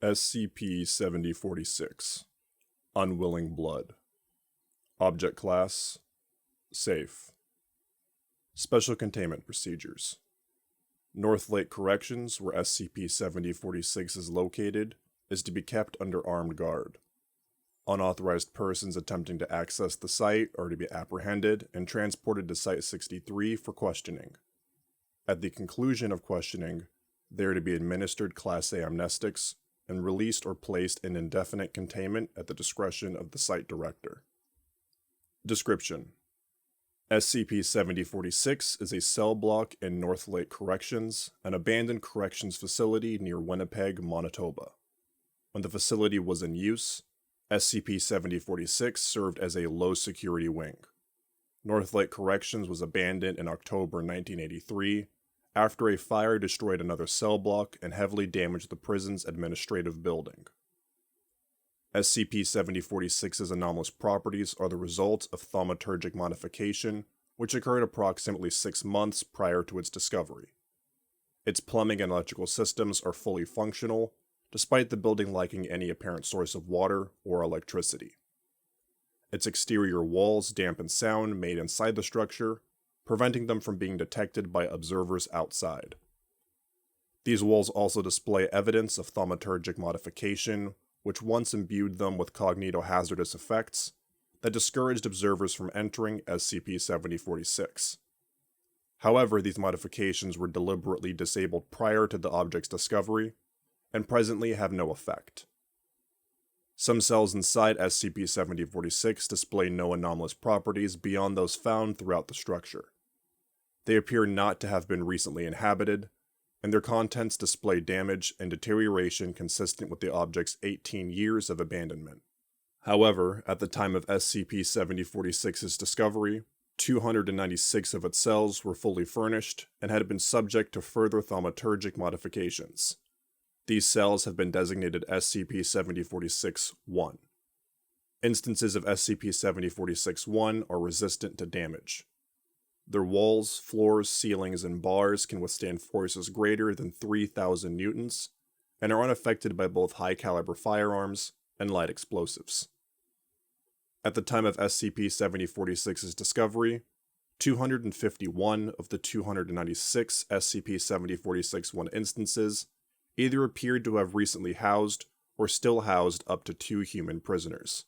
SCP-7046 Unwilling Blood. Object Class Safe. Special Containment Procedures. North Lake Corrections, where SCP-7046 is located, is to be kept under armed guard. Unauthorized persons attempting to access the site are to be apprehended and transported to Site-63 for questioning. At the conclusion of questioning, they are to be administered Class A amnestics and released or placed in indefinite containment at the discretion of the site director. Description: SCP-7046 is a cell block in North Lake Corrections, an abandoned corrections facility near Winnipeg, Manitoba. When the facility was in use, SCP-7046 served as a low-security wing. North Lake Corrections was abandoned in October 1983, after a fire destroyed another cell block and heavily damaged the prison's administrative building. SCP-7046's anomalous properties are the result of thaumaturgic modification, which occurred approximately 6 months prior to its discovery. Its plumbing and electrical systems are fully functional, despite the building lacking any apparent source of water or electricity. Its exterior walls dampen sound made inside the structure, preventing them from being detected by observers outside. These walls also display evidence of thaumaturgic modification, which once imbued them with cognitohazardous effects that discouraged observers from entering SCP-7046. However, these modifications were deliberately disabled prior to the object's discovery, and presently have no effect. Some cells inside SCP-7046 display no anomalous properties beyond those found throughout the structure. They appear not to have been recently inhabited, and their contents display damage and deterioration consistent with the object's 18 years of abandonment. However, at the time of SCP-7046's discovery, 296 of its cells were fully furnished and had been subject to further thaumaturgic modifications. These cells have been designated SCP-7046-1. Instances of SCP-7046-1 are resistant to damage. Their walls, floors, ceilings, and bars can withstand forces greater than 3,000 newtons, and are unaffected by both high-caliber firearms and light explosives. At the time of SCP-7046's discovery, 251 of the 296 SCP-7046-1 instances either appeared to have recently housed or still housed up to 2 human prisoners.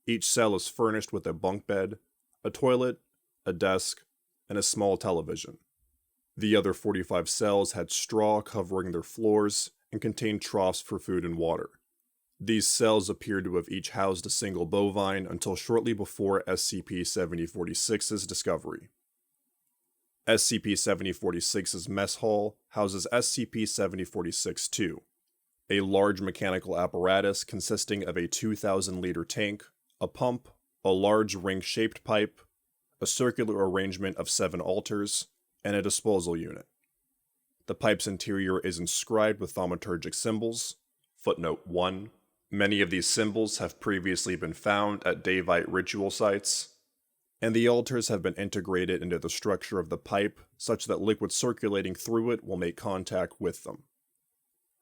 Each cell is furnished with a bunk bed, a toilet, a desk, and a small television. The other 45 cells had straw covering their floors and contained troughs for food and water. These cells appear to have each housed a single bovine until shortly before SCP-7046's discovery. SCP-7046's mess hall houses SCP-7046-2, a large mechanical apparatus consisting of a 2,000-liter tank, a pump, a large ring-shaped pipe, a circular arrangement of 7 altars, and a disposal unit. The pipe's interior is inscribed with thaumaturgic symbols. Footnote 1. Many of these symbols have previously been found at Daevite ritual sites, and the altars have been integrated into the structure of the pipe such that liquid circulating through it will make contact with them.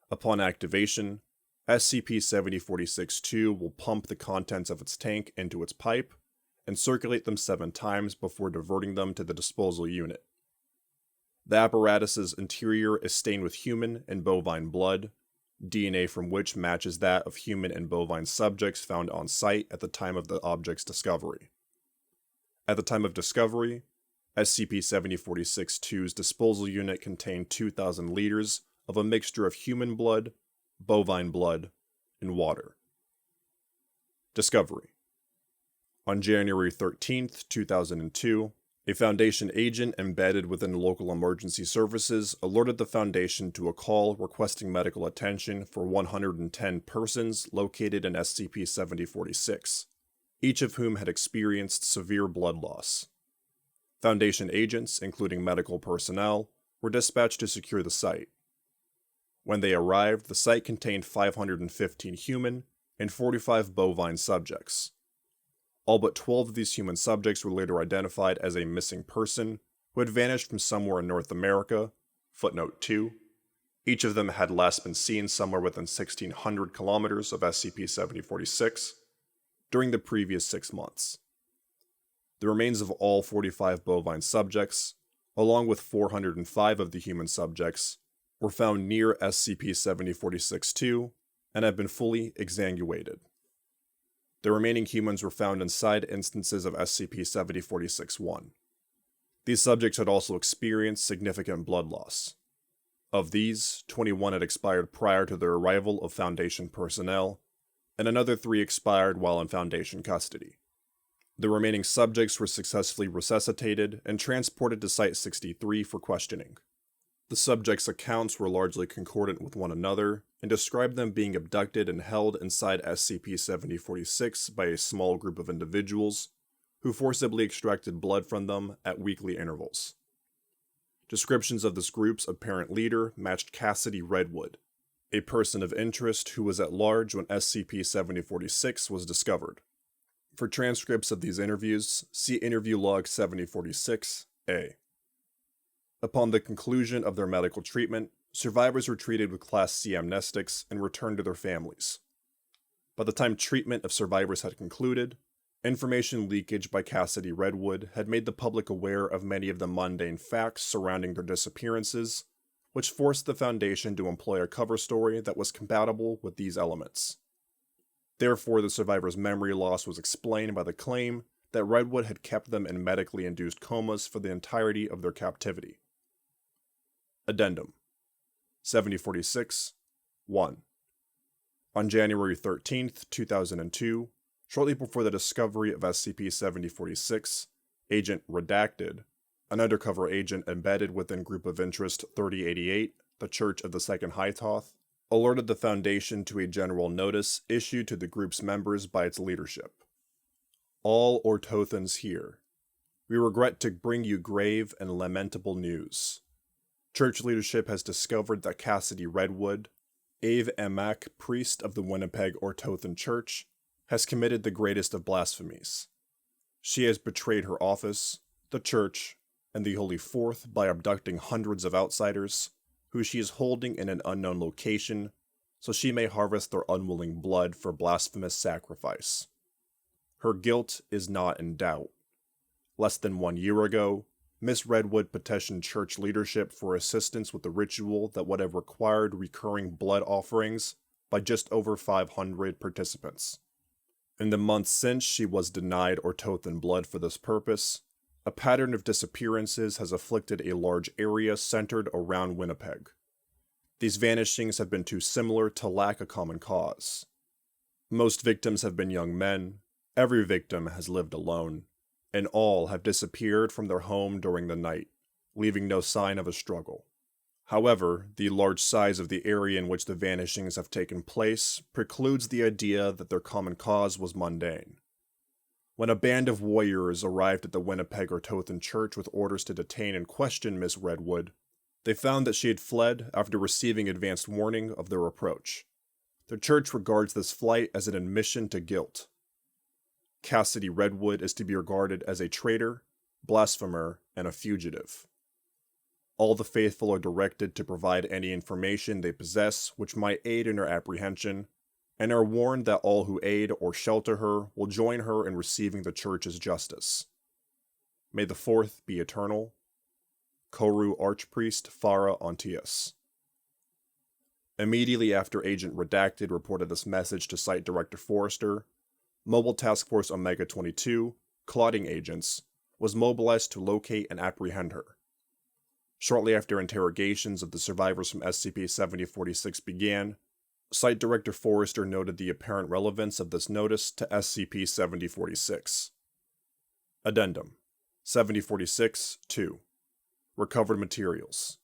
Upon activation, SCP-7046-2 will pump the contents of its tank into its pipe and circulate them 7 times before diverting them to the disposal unit. The apparatus's interior is stained with human and bovine blood, DNA from which matches that of human and bovine subjects found on site at the time of the object's discovery. At the time of discovery, SCP-7046-2's disposal unit contained 2,000 liters of a mixture of human blood, bovine blood, and water. Discovery: on January 13, 2002, a Foundation agent embedded within local emergency services alerted the Foundation to a call requesting medical attention for 110 persons located in SCP-7046, each of whom had experienced severe blood loss. Foundation agents, including medical personnel, were dispatched to secure the site. When they arrived, the site contained 515 human and 45 bovine subjects. All but 12 of these human subjects were later identified as a missing person who had vanished from somewhere in North America, footnote 2, Each of them had last been seen somewhere within 1,600 kilometers of SCP-7046 during the previous 6 months. The remains of all 45 bovine subjects, along with 405 of the human subjects, were found near SCP-7046-2 and have been fully exsanguated. The remaining humans were found inside instances of SCP-7046-1. These subjects had also experienced significant blood loss. Of these, 21 had expired prior to the arrival of Foundation personnel, and another 3 expired while in Foundation custody. The remaining subjects were successfully resuscitated and transported to Site-63 for questioning. The subjects' accounts were largely concordant with one another, and described them being abducted and held inside SCP-7046 by a small group of individuals, who forcibly extracted blood from them at weekly intervals. Descriptions of this group's apparent leader matched Cassidy Redwood, a person of interest who was at large when SCP-7046 was discovered. For transcripts of these interviews, see Interview Log 7046-A. Upon the conclusion of their medical treatment, survivors were treated with Class C amnestics and returned to their families. By the time treatment of survivors had concluded, information leakage by Cassidy Redwood had made the public aware of many of the mundane facts surrounding their disappearances, which forced the Foundation to employ a cover story that was compatible with these elements. Therefore, the survivors' memory loss was explained by the claim that Redwood had kept them in medically induced comas for the entirety of their captivity. Addendum 7046-1. On January 13, 2002, shortly before the discovery of SCP-7046, Agent Redacted, an undercover agent embedded within Group of Interest 3088, the Church of the Second Hytoth, alerted the Foundation to a general notice issued to the group's members by its leadership. All Ortothans here. We regret to bring you grave and lamentable news. Church leadership has discovered that Cassidy Redwood, Ave Emak, priest of the Winnipeg Ortothan Church, has committed the greatest of blasphemies. She has betrayed her office, the Church, and the Holy Fourth by abducting hundreds of outsiders, who she is holding in an unknown location, so she may harvest their unwilling blood for blasphemous sacrifice. Her guilt is not in doubt. Less than 1 year ago, Miss Redwood petitioned church leadership for assistance with the ritual that would have required recurring blood offerings by just over 500 participants. In the months since she was denied Ortothan blood for this purpose, a pattern of disappearances has afflicted a large area centered around Winnipeg. These vanishings have been too similar to lack a common cause. Most victims have been young men, every victim has lived alone, and all have disappeared from their home during the night, leaving no sign of a struggle. However, the large size of the area in which the vanishings have taken place precludes the idea that their common cause was mundane. When a band of warriors arrived at the Winnipeg Ortothan Church with orders to detain and question Miss Redwood, they found that she had fled after receiving advanced warning of their approach. The church regards this flight as an admission to guilt. Cassidy Redwood is to be regarded as a traitor, blasphemer, and a fugitive. All the faithful are directed to provide any information they possess which might aid in her apprehension, and are warned that all who aid or shelter her will join her in receiving the Church's justice. May the Fourth be eternal. Koru Archpriest Farah Ontius. Immediately after Agent Redacted reported this message to Site Director Forrester, Mobile Task Force Omega-22, clotting agents, was mobilized to locate and apprehend her. Shortly after interrogations of the survivors from SCP-7046 began, Site Director Forrester noted the apparent relevance of this notice to SCP-7046. Addendum 7046-2. Recovered materials.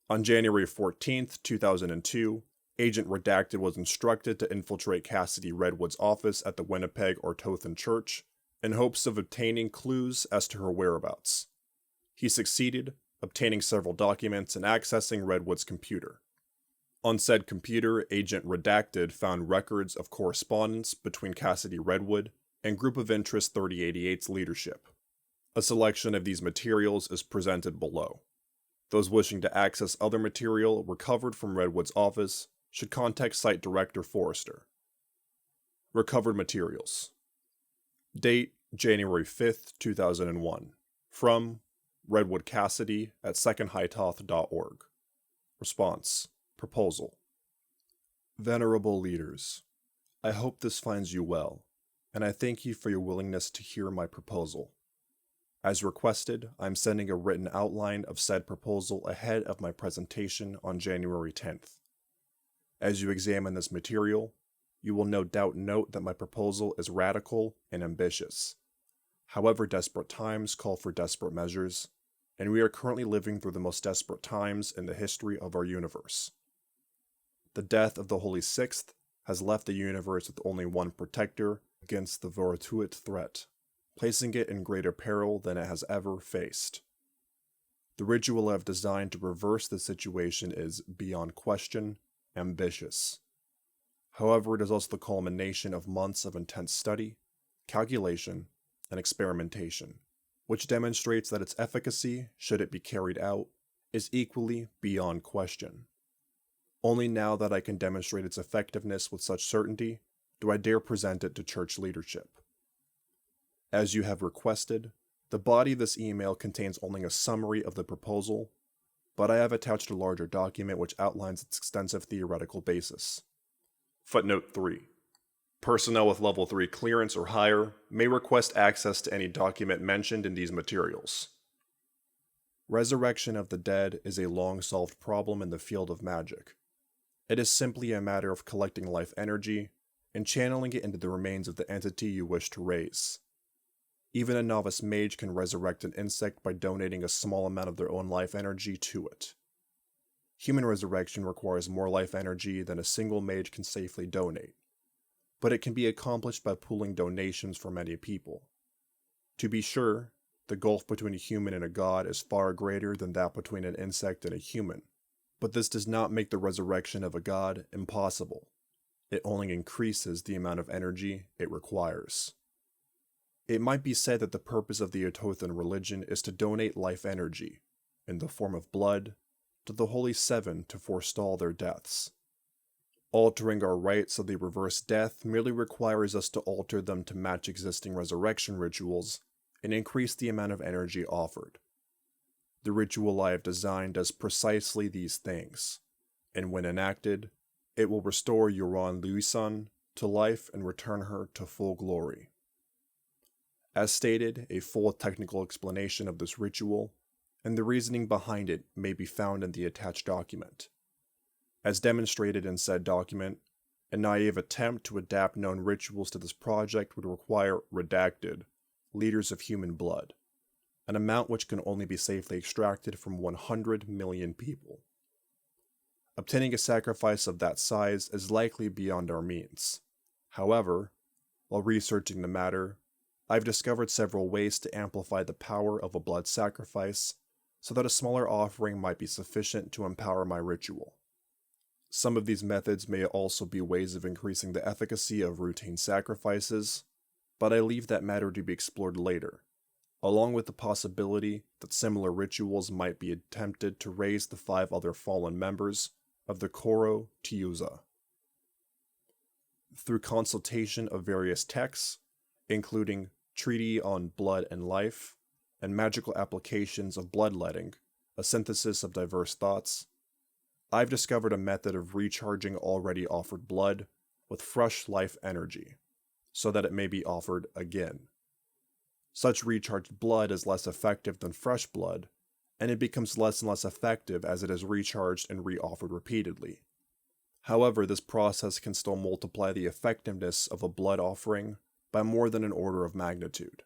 On January 14, 2002, Agent Redacted was instructed to infiltrate Cassidy Redwood's office at the Winnipeg Ortothan Church in hopes of obtaining clues as to her whereabouts. He succeeded, obtaining several documents and accessing Redwood's computer. On said computer, Agent Redacted found records of correspondence between Cassidy Redwood and Group of Interest 3088's leadership. A selection of these materials is presented below. Those wishing to access other material recovered from Redwood's office should contact Site Director Forrester. Recovered materials. Date January 5th, 2001. From Redwood Cassidy at secondhightoth.org. Response. Proposal. Venerable leaders, I hope this finds you well, and I thank you for your willingness to hear my proposal. As requested, I am sending a written outline of said proposal ahead of my presentation on January 10th. As you examine this material, you will no doubt note that my proposal is radical and ambitious. However, desperate times call for desperate measures, and we are currently living through the most desperate times in the history of our universe. The death of the Holy Sixth has left the universe with only one protector against the Vorutuit threat, placing it in greater peril than it has ever faced. The ritual I have designed to reverse the situation is, beyond question, ambitious. However, it is also the culmination of months of intense study, calculation, and experimentation, which demonstrates that its efficacy, should it be carried out, is equally beyond question. Only now that I can demonstrate its effectiveness with such certainty do I dare present it to church leadership. As you have requested, the body of this email contains only a summary of the proposal, but I have attached a larger document which outlines its extensive theoretical basis. Footnote 3. Personnel with Level 3 clearance or higher may request access to any document mentioned in these materials. Resurrection of the dead is a long-solved problem in the field of magic. It is simply a matter of collecting life energy and channeling it into the remains of the entity you wish to raise. Even a novice mage can resurrect an insect by donating a small amount of their own life energy to it. Human resurrection requires more life energy than a single mage can safely donate, but it can be accomplished by pooling donations from many people. To be sure, the gulf between a human and a god is far greater than that between an insect and a human, but this does not make the resurrection of a god impossible. It only increases the amount of energy it requires. It might be said that the purpose of the Otothan religion is to donate life energy, in the form of blood, to the Holy Seven to forestall their deaths. Altering our rites so they reverse death merely requires us to alter them to match existing resurrection rituals and increase the amount of energy offered. The ritual I have designed does precisely these things, and when enacted, it will restore Yoran Luisan to life and return her to full glory. As stated, a full technical explanation of this ritual and the reasoning behind it may be found in the attached document. As demonstrated in said document, a naive attempt to adapt known rituals to this project would require redacted liters of human blood, an amount which can only be safely extracted from 100 million people. Obtaining a sacrifice of that size is likely beyond our means. However, while researching the matter, I've discovered several ways to amplify the power of a blood sacrifice so that a smaller offering might be sufficient to empower my ritual. Some of these methods may also be ways of increasing the efficacy of routine sacrifices, but I leave that matter to be explored later, along with the possibility that similar rituals might be attempted to raise the 5 other fallen members of the Koro Tiuza. Through consultation of various texts, including Treaty on Blood and Life, and magical applications of bloodletting, a synthesis of diverse thoughts, I've discovered a method of recharging already offered blood with fresh life energy, so that it may be offered again. Such recharged blood is less effective than fresh blood, and it becomes less and less effective as it is recharged and re-offered repeatedly. However, this process can still multiply the effectiveness of a blood offering by more than an order of magnitude.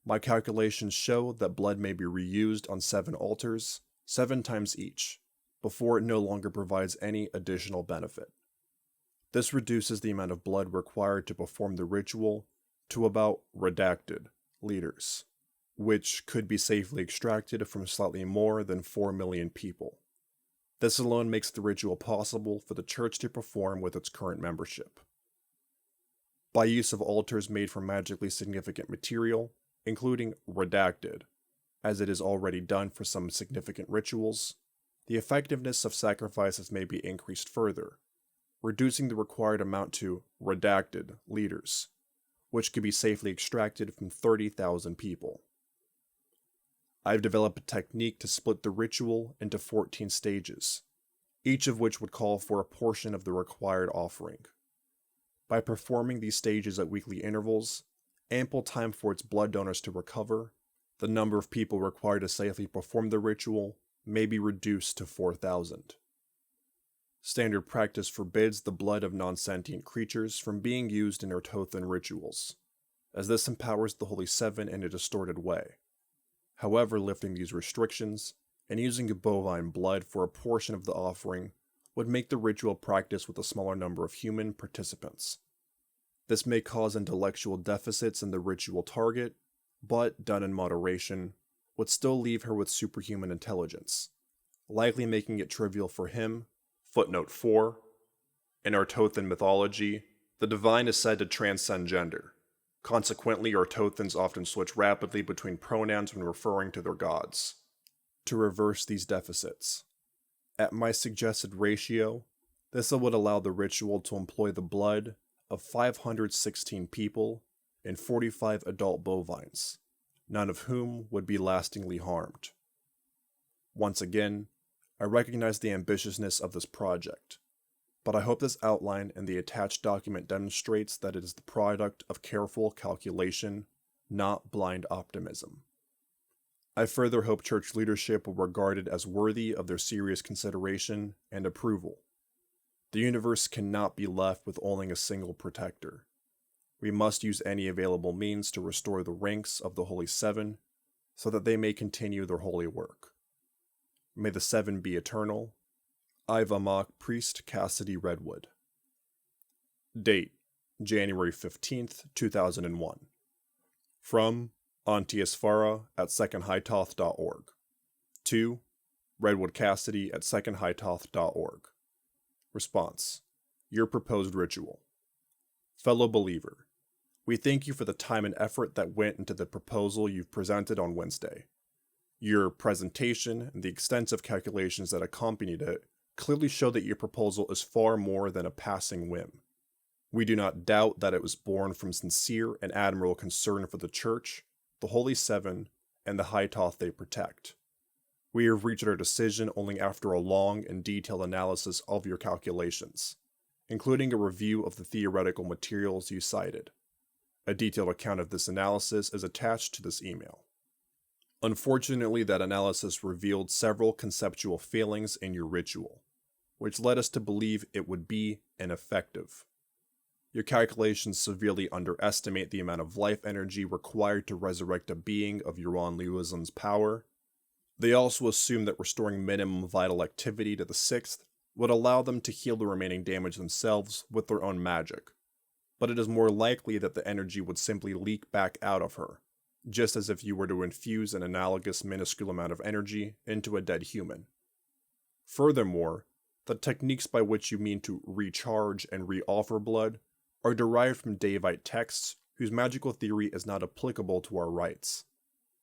My calculations show that blood may be reused on 7 altars, 7 times each, before it no longer provides any additional benefit. This reduces the amount of blood required to perform the ritual to about redacted liters, which could be safely extracted from slightly more than 4 million people. This alone makes the ritual possible for the church to perform with its current membership. By use of altars made from magically significant material, including redacted, as it is already done for some significant rituals, the effectiveness of sacrifices may be increased further, reducing the required amount to redacted liters, which could be safely extracted from 30,000 people. I've developed a technique to split the ritual into 14 stages, each of which would call for a portion of the required offering. By performing these stages at weekly intervals, ample time for its blood donors to recover, the number of people required to safely perform the ritual may be reduced to 4,000. Standard practice forbids the blood of non-sentient creatures from being used in Ertothan rituals, as this empowers the Holy Seven in a distorted way. However, lifting these restrictions and using bovine blood for a portion of the offering would make the ritual practice with a smaller number of human participants. This may cause intellectual deficits in the ritual target, but, done in moderation, would still leave her with superhuman intelligence, likely making it trivial for him. Footnote 4. In Ertothan mythology, the divine is said to transcend gender. Consequently, Ertothans often switch rapidly between pronouns when referring to their gods. To reverse these deficits, at my suggested ratio, this would allow the ritual to employ the blood of 516 people and 45 adult bovines, none of whom would be lastingly harmed. Once again, I recognize the ambitiousness of this project, but I hope this outline and the attached document demonstrates that it is the product of careful calculation, not blind optimism. I further hope church leadership will regard it as worthy of their serious consideration and approval. The universe cannot be left with only a single protector. We must use any available means to restore the ranks of the Holy Seven, so that they may continue their holy work. May the Seven be eternal. Ivamok Priest Cassidy Redwood. Date: January 15th, 2001. From Antiasfara at secondhightoth.org. To Redwood Cassidy at secondhightoth.org. Response: Your proposed ritual. Fellow believer, we thank you for the time and effort that went into the proposal you've presented on Wednesday. Your presentation and the extensive calculations that accompanied it clearly show that your proposal is far more than a passing whim. We do not doubt that it was born from sincere and admirable concern for the Church, the Holy Seven, and the High Toth they protect. We have reached our decision only after a long and detailed analysis of your calculations, including a review of the theoretical materials you cited. A detailed account of this analysis is attached to this email. Unfortunately, that analysis revealed several conceptual failings in your ritual, which led us to believe it would be ineffective. Your calculations severely underestimate the amount of life energy required to resurrect a being of Yuan Liuzin's power. They also assume that restoring minimum vital activity to the Sixth would allow them to heal the remaining damage themselves with their own magic, but it is more likely that the energy would simply leak back out of her, just as if you were to infuse an analogous minuscule amount of energy into a dead human. Furthermore, the techniques by which you mean to recharge and re-offer blood are derived from Daevite texts whose magical theory is not applicable to our rites.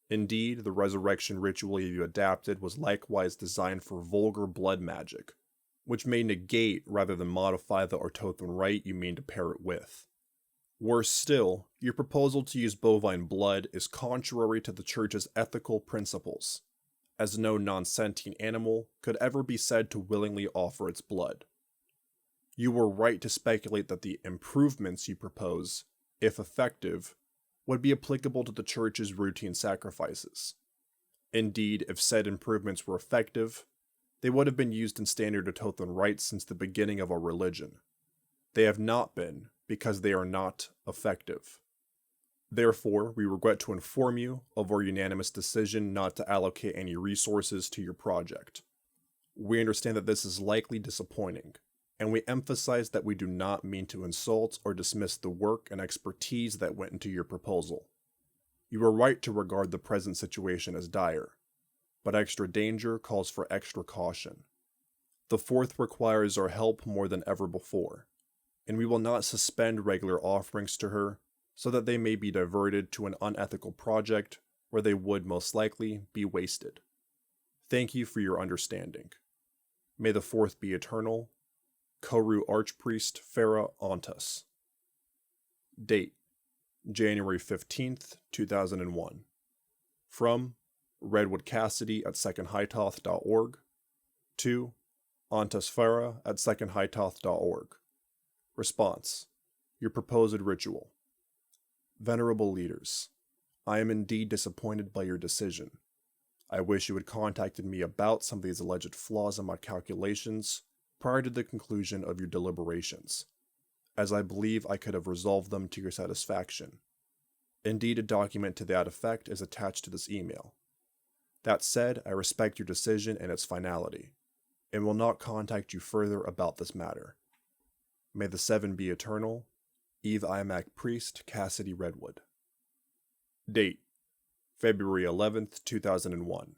Indeed, the resurrection ritual you adapted was likewise designed for vulgar blood magic, which may negate rather than modify the Ertothan rite you mean to pair it with. Worse still, your proposal to use bovine blood is contrary to the Church's ethical principles, as no non-sentient animal could ever be said to willingly offer its blood. You were right to speculate that the improvements you propose, if effective, would be applicable to the Church's routine sacrifices. Indeed, if said improvements were effective, they would have been used in standard Ertothan rites since the beginning of our religion. They have not been, because they are not effective. Therefore, we regret to inform you of our unanimous decision not to allocate any resources to your project. We understand that this is likely disappointing, and we emphasize that we do not mean to insult or dismiss the work and expertise that went into your proposal. You are right to regard the present situation as dire, but extra danger calls for extra caution. The Fourth requires our help more than ever before, and we will not suspend regular offerings to her so that they may be diverted to an unethical project where they would most likely be wasted. Thank you for your understanding. May the fourth be eternal. Koru Archpriest Farah Ontas. Date: January 15th, 2001. From Redwood Cassidy at secondhightoth.org to Ontas Farah at secondhightoth.org. Response: Your proposed ritual. Venerable leaders, I am indeed disappointed by your decision. I wish you had contacted me about some of these alleged flaws in my calculations prior to the conclusion of your deliberations, as I believe I could have resolved them to your satisfaction. Indeed, a document to that effect is attached to this email. That said, I respect your decision and its finality, and will not contact you further about this matter. May the seven be eternal. Eve Imac Priest, Cassidy Redwood. Date: February 11th, 2001.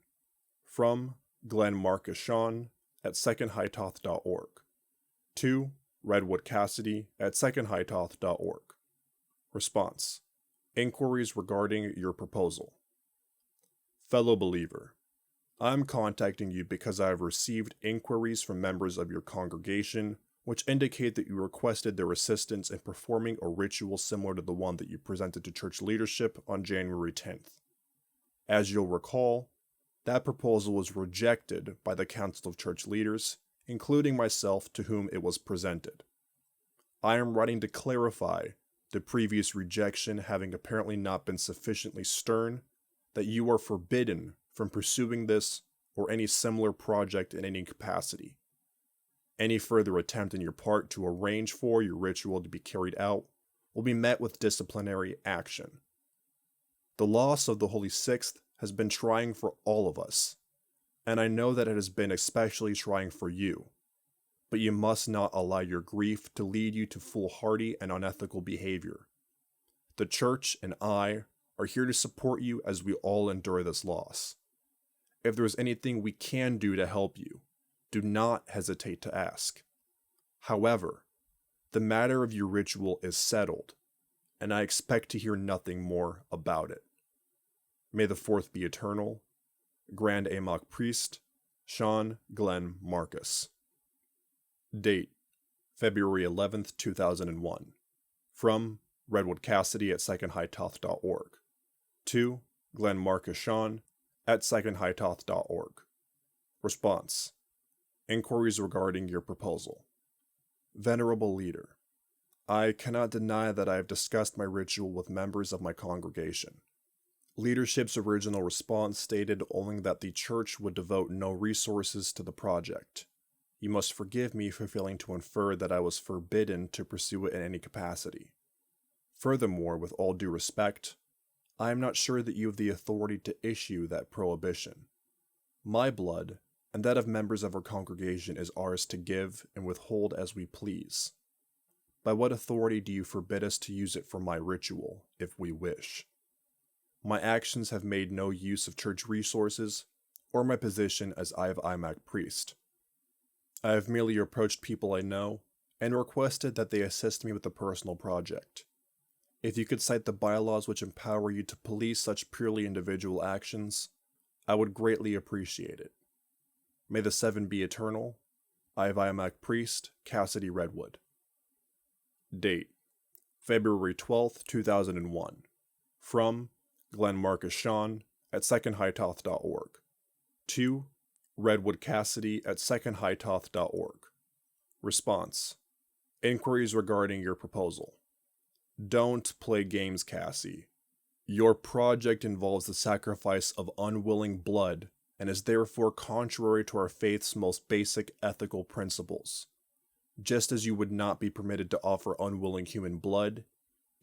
From Glenn Marcus Sean at secondhightoth.org to Redwood Cassidy at secondhightoth.org. Response: Inquiries regarding your proposal. Fellow believer, I am contacting you because I have received inquiries from members of your congregation which indicate that you requested their assistance in performing a ritual similar to the one that you presented to church leadership on January 10th. As you'll recall, that proposal was rejected by the Council of Church Leaders, including myself to whom it was presented. I am writing to clarify the previous rejection having apparently not been sufficiently stern that you are forbidden from pursuing this or any similar project in any capacity. Any further attempt on your part to arrange for your ritual to be carried out will be met with disciplinary action. The loss of the Holy Sixth has been trying for all of us, and I know that it has been especially trying for you, but you must not allow your grief to lead you to foolhardy and unethical behavior. The Church and I are here to support you as we all endure this loss. If there is anything we can do to help you, do not hesitate to ask. However, the matter of your ritual is settled, and I expect to hear nothing more about it. May the fourth be eternal. Grand Amok Priest, Sean Glenn Marcus. Date: February 11th, 2001. From Redwood Cassidy at secondhightoth.org to Glenn Marcus Sean at secondhightoth.org. Response: Inquiries regarding your proposal. Venerable Leader, I cannot deny that I have discussed my ritual with members of my congregation. Leadership's original response stated only that the church would devote no resources to the project. You must forgive me for failing to infer that I was forbidden to pursue it in any capacity. Furthermore, with all due respect, I am not sure that you have the authority to issue that prohibition. My blood, and that of members of our congregation, is ours to give and withhold as we please. By what authority do you forbid us to use it for my ritual, if we wish? My actions have made no use of church resources, or my position as Ive Imac Priest. I have merely approached people I know, and requested that they assist me with the personal project. If you could cite the bylaws which empower you to police such purely individual actions, I would greatly appreciate it. May the seven be eternal. Ive Imac Priest, Cassidy Redwood. Date: February 12th, 2001. From Glenn Marcus Sean at secondhightoth.org to Redwood Cassidy at secondhightoth.org. Response: Inquiries regarding your proposal. Don't play games, Cassie. Your project involves the sacrifice of unwilling blood and is therefore contrary to our faith's most basic ethical principles. Just as you would not be permitted to offer unwilling human blood,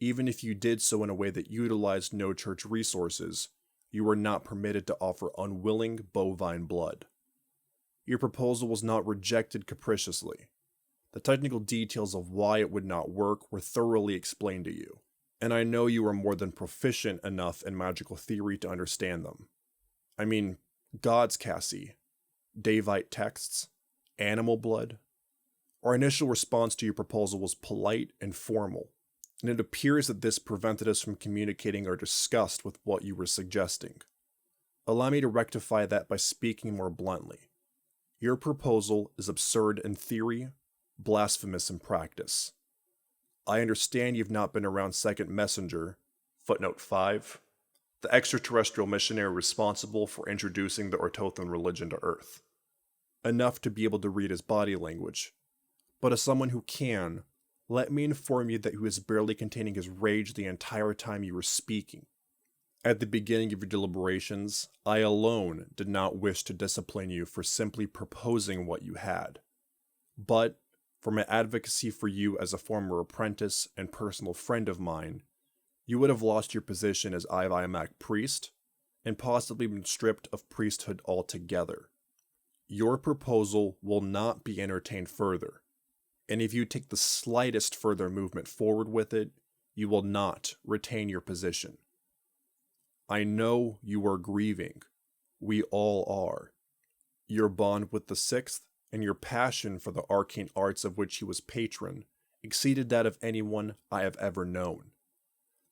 even if you did so in a way that utilized no church resources, you were not permitted to offer unwilling bovine blood. Your proposal was not rejected capriciously. The technical details of why it would not work were thoroughly explained to you, and I know you are more than proficient enough in magical theory to understand them. I mean, gods, Cassie, Davite texts, animal blood. Our initial response to your proposal was polite and formal, and it appears that this prevented us from communicating our disgust with what you were suggesting. Allow me to rectify that by speaking more bluntly. Your proposal is absurd in theory, blasphemous in practice. I understand you've not been around Second Messenger, footnote 5, the extraterrestrial missionary responsible for introducing the Ortothan religion to Earth, enough to be able to read his body language. But as someone who can, let me inform you that he was barely containing his rage the entire time you were speaking. At the beginning of your deliberations, I alone did not wish to discipline you for simply proposing what you had. But, for my advocacy for you as a former apprentice and personal friend of mine, you would have lost your position as Iviamak priest, and possibly been stripped of priesthood altogether. Your proposal will not be entertained further, and if you take the slightest further movement forward with it, you will not retain your position. I know you are grieving. We all are. Your bond with the Sixth and your passion for the arcane arts of which he was patron exceeded that of anyone I have ever known.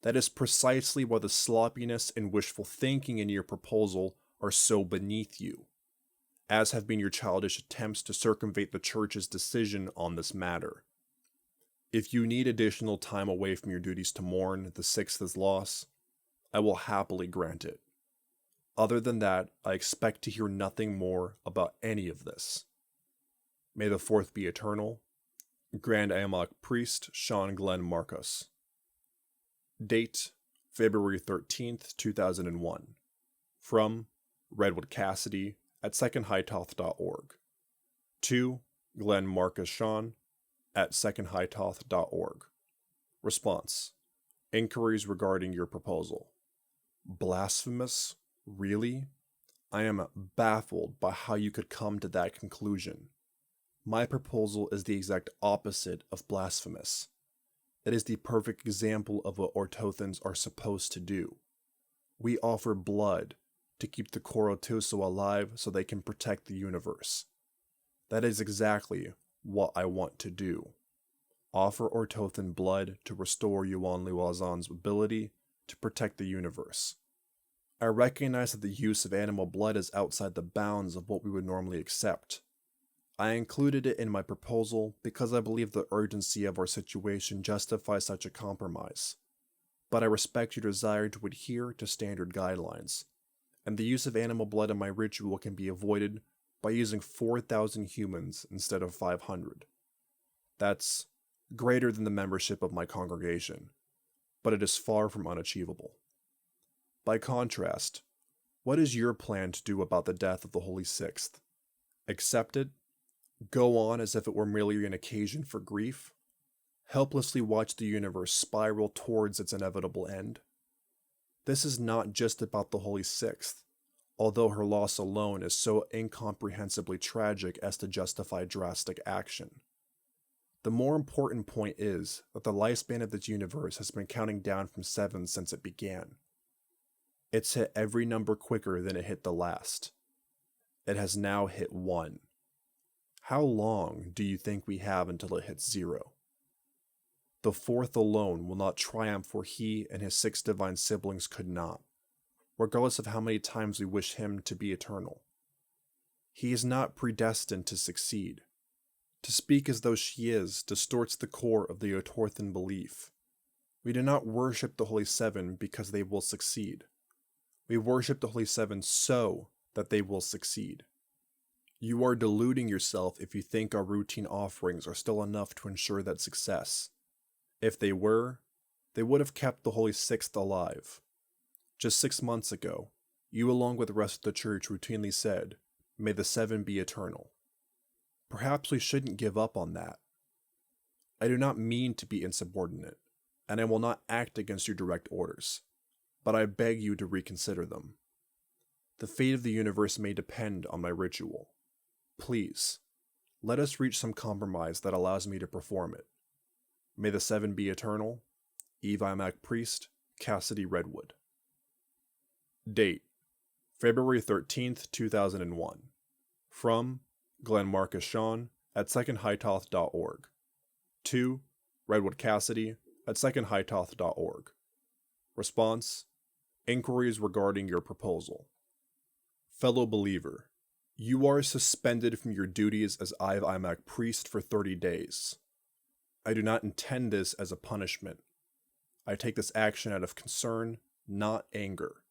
That is precisely why the sloppiness and wishful thinking in your proposal are so beneath you, as have been your childish attempts to circumvent the Church's decision on this matter. If you need additional time away from your duties to mourn the Sixth's loss, I will happily grant it. Other than that, I expect to hear nothing more about any of this. May the Fourth be eternal. Grand Amok Priest Sean Glenn Marcus. Date, February 13th, 2001. From Redwood Cassidy at secondhightoth.org. To Glenn Marcus Sean at secondhightoth.org. Response: inquiries regarding your proposal. Blasphemous? Really? I am baffled by how you could come to that conclusion. My proposal is the exact opposite of blasphemous. It is the perfect example of what Ortothans are supposed to do. We offer blood to keep the Korotuso alive so they can protect the universe. That is exactly what I want to do. Offer Ortothan blood to restore Yuan Liuazan's ability to protect the universe. I recognize that the use of animal blood is outside the bounds of what we would normally accept. I included it in my proposal because I believe the urgency of our situation justifies such a compromise. But I respect your desire to adhere to standard guidelines, and the use of animal blood in my ritual can be avoided by using 4,000 humans instead of 500. That's greater than the membership of my congregation, but it is far from unachievable. By contrast, what is your plan to do about the death of the Holy Sixth? Accept it? Go on as if it were merely an occasion for grief? Helplessly watch the universe spiral towards its inevitable end? This is not just about the Holy Sixth, although her loss alone is so incomprehensibly tragic as to justify drastic action. The more important point is that the lifespan of this universe has been counting down from 7 since it began. It's hit every number quicker than it hit the last. It has now hit 1. How long do you think we have until it hits 0? The Fourth alone will not triumph where he and his 6 divine siblings could not, regardless of how many times we wish him to be eternal. He is not predestined to succeed. To speak as though she is distorts the core of the Otorthan belief. We do not worship the Holy Seven because they will succeed. We worship the Holy Seven so that they will succeed. You are deluding yourself if you think our routine offerings are still enough to ensure that success. If they were, they would have kept the Holy Sixth alive. Just 6 months ago, you along with the rest of the church routinely said, "May the Seven be eternal." Perhaps we shouldn't give up on that. I do not mean to be insubordinate, and I will not act against your direct orders, but I beg you to reconsider them. The fate of the universe may depend on my ritual. Please, let us reach some compromise that allows me to perform it. May the Seven be eternal. Iviamak Priest, Cassidy Redwood. Date, February 13th, 2001. From Glenn Marcus Sean at secondhightoth.org. To Redwood Cassidy at secondhightoth.org. Response: inquiries regarding your proposal. Fellow believer, you are suspended from your duties as Imac priest for 30 days. I do not intend this as a punishment. I take this action out of concern, not anger.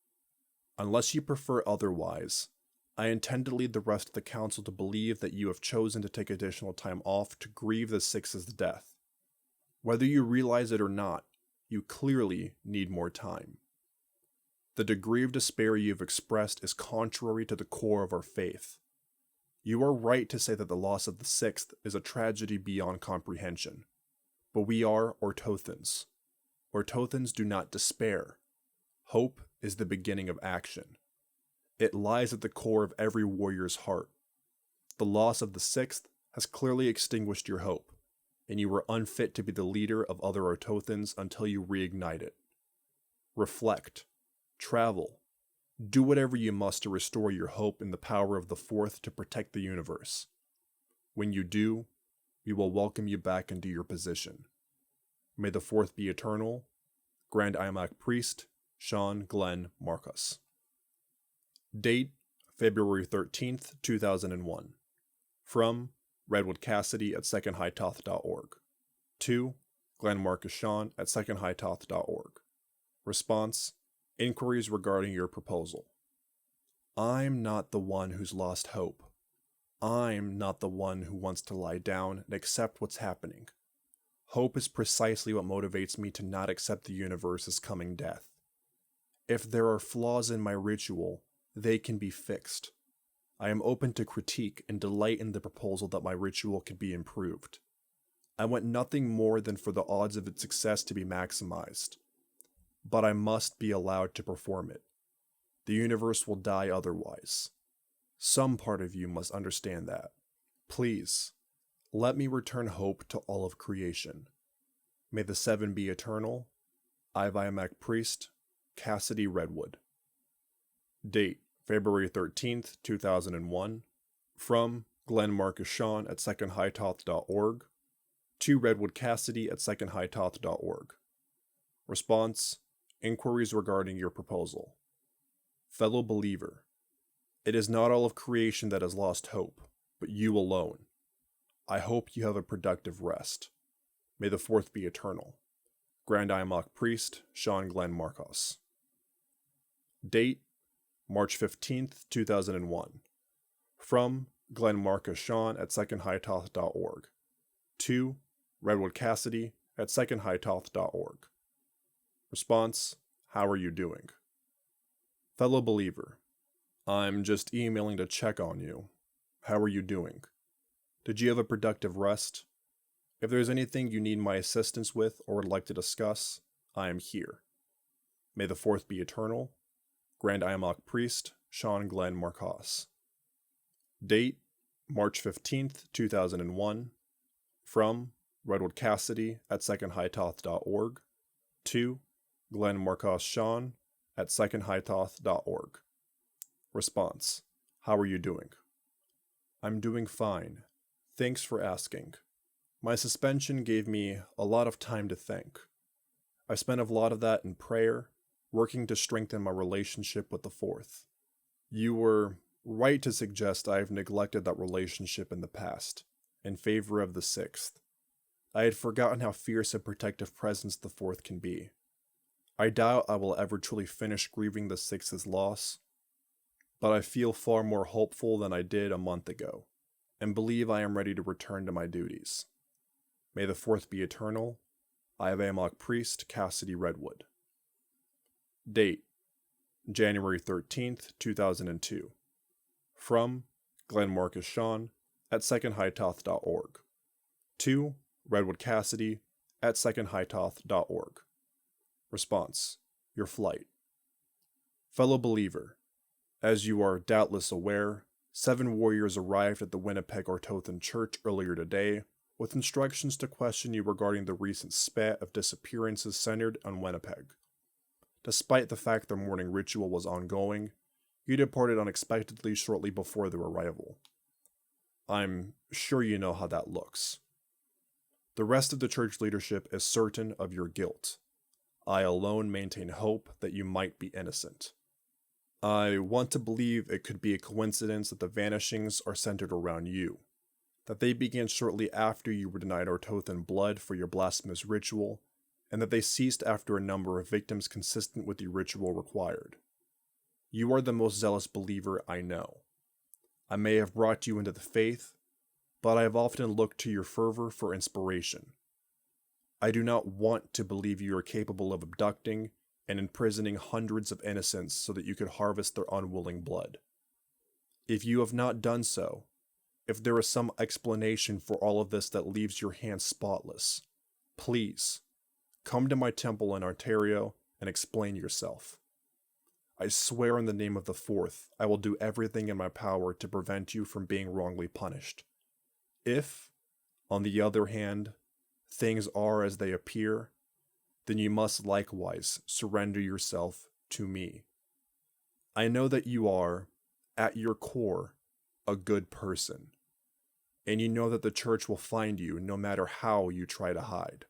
Unless you prefer otherwise, I intend to lead the rest of the council to believe that you have chosen to take additional time off to grieve the Six's death. Whether you realize it or not, you clearly need more time. The degree of despair you have expressed is contrary to the core of our faith. You are right to say that the loss of the Sixth is a tragedy beyond comprehension, but we are Ortothans. Ortothans do not despair. Hope is the beginning of action. It lies at the core of every warrior's heart. The loss of the Sixth has clearly extinguished your hope, and you are unfit to be the leader of other Ortothans until you reignite it. Reflect. Travel. Do whatever you must to restore your hope in the power of the Fourth to protect the universe. When you do, we will welcome you back into your position. May the Fourth be eternal. Grand Imac Priest, Sean Glenn Marcus. Date: February 13th, 2001. From Redwood Cassidy at secondhightoth.org. To Glenn Marcus Sean at secondhightoth.org. Response: inquiries regarding your proposal. I'm not the one who's lost hope. I'm not the one who wants to lie down and accept what's happening. Hope is precisely what motivates me to not accept the universe's coming death. If there are flaws in my ritual, they can be fixed. I am open to critique and delight in the proposal that my ritual could be improved. I want nothing more than for the odds of its success to be maximized. But I must be allowed to perform it. The universe will die otherwise. Some part of you must understand that. Please, let me return hope to all of creation. May the Seven be eternal. Imac Priest, Cassidy Redwood. Date: February 13th, 2001. From Glenn Marcus Sean at secondhightoth.org. To Redwood Cassidy at secondhightoth.org. Response: inquiries regarding your proposal. Fellow believer, it is not all of creation that has lost hope, but you alone. I hope you have a productive rest. May the Fourth be eternal. Grand Imac Priest, Sean Glenn Marcos. Date: March 15th, 2001. From Glenn Marcus Sean at secondhightoth.org. To Redwood Cassidy at secondhightoth.org. Response: how are you doing? Fellow believer, I'm just emailing to check on you. How are you doing? Did you have a productive rest? If there's anything you need my assistance with or would like to discuss, I am here. May the Fourth be eternal. Grand Imac Priest, Sean Glenn Marcos. Date: March 15th, 2001. From Redwood Cassidy at secondhightoth.org. To Glenn Marcos Sean at secondhightoth.org. Response: how are you doing? I'm doing fine. Thanks for asking. My suspension gave me a lot of time to think. I spent a lot of that in prayer, working to strengthen my relationship with the Fourth. You were right to suggest I have neglected that relationship in the past, in favor of the Sixth. I had forgotten how fierce and protective presence the Fourth can be. I doubt I will ever truly finish grieving the Sixth's loss, but I feel far more hopeful than I did a month ago, and believe I am ready to return to my duties. May the Fourth be eternal. Imac Priest, Cassidy Redwood. Date: January 13th, 2002. From Glenn Marcus Sean at secondhightoth.org. To Redwood Cassidy at secondhightoth.org. Response: your flight. Fellow believer, as you are doubtless aware, 7 warriors arrived at the Winnipeg Ortothan Church earlier today with instructions to question you regarding the recent spat of disappearances centered on Winnipeg. Despite the fact their morning ritual was ongoing, you departed unexpectedly shortly before their arrival. I'm sure you know how that looks. The rest of the church leadership is certain of your guilt. I alone maintain hope that you might be innocent. I want to believe it could be a coincidence that the vanishings are centered around you, that they began shortly after you were denied Unwilling Blood for your blasphemous ritual, and that they ceased after a number of victims consistent with the ritual required. You are the most zealous believer I know. I may have brought you into the faith, but I have often looked to your fervor for inspiration. I do not want to believe you are capable of abducting and imprisoning hundreds of innocents so that you could harvest their unwilling blood. If you have not done so, if there is some explanation for all of this that leaves your hands spotless, please, come to my temple in Ontario and explain yourself. I swear in the name of the Fourth, I will do everything in my power to prevent you from being wrongly punished. If, on the other hand, things are as they appear, then you must likewise surrender yourself to me. I know that you are, at your core, a good person, and you know that the church will find you no matter how you try to hide.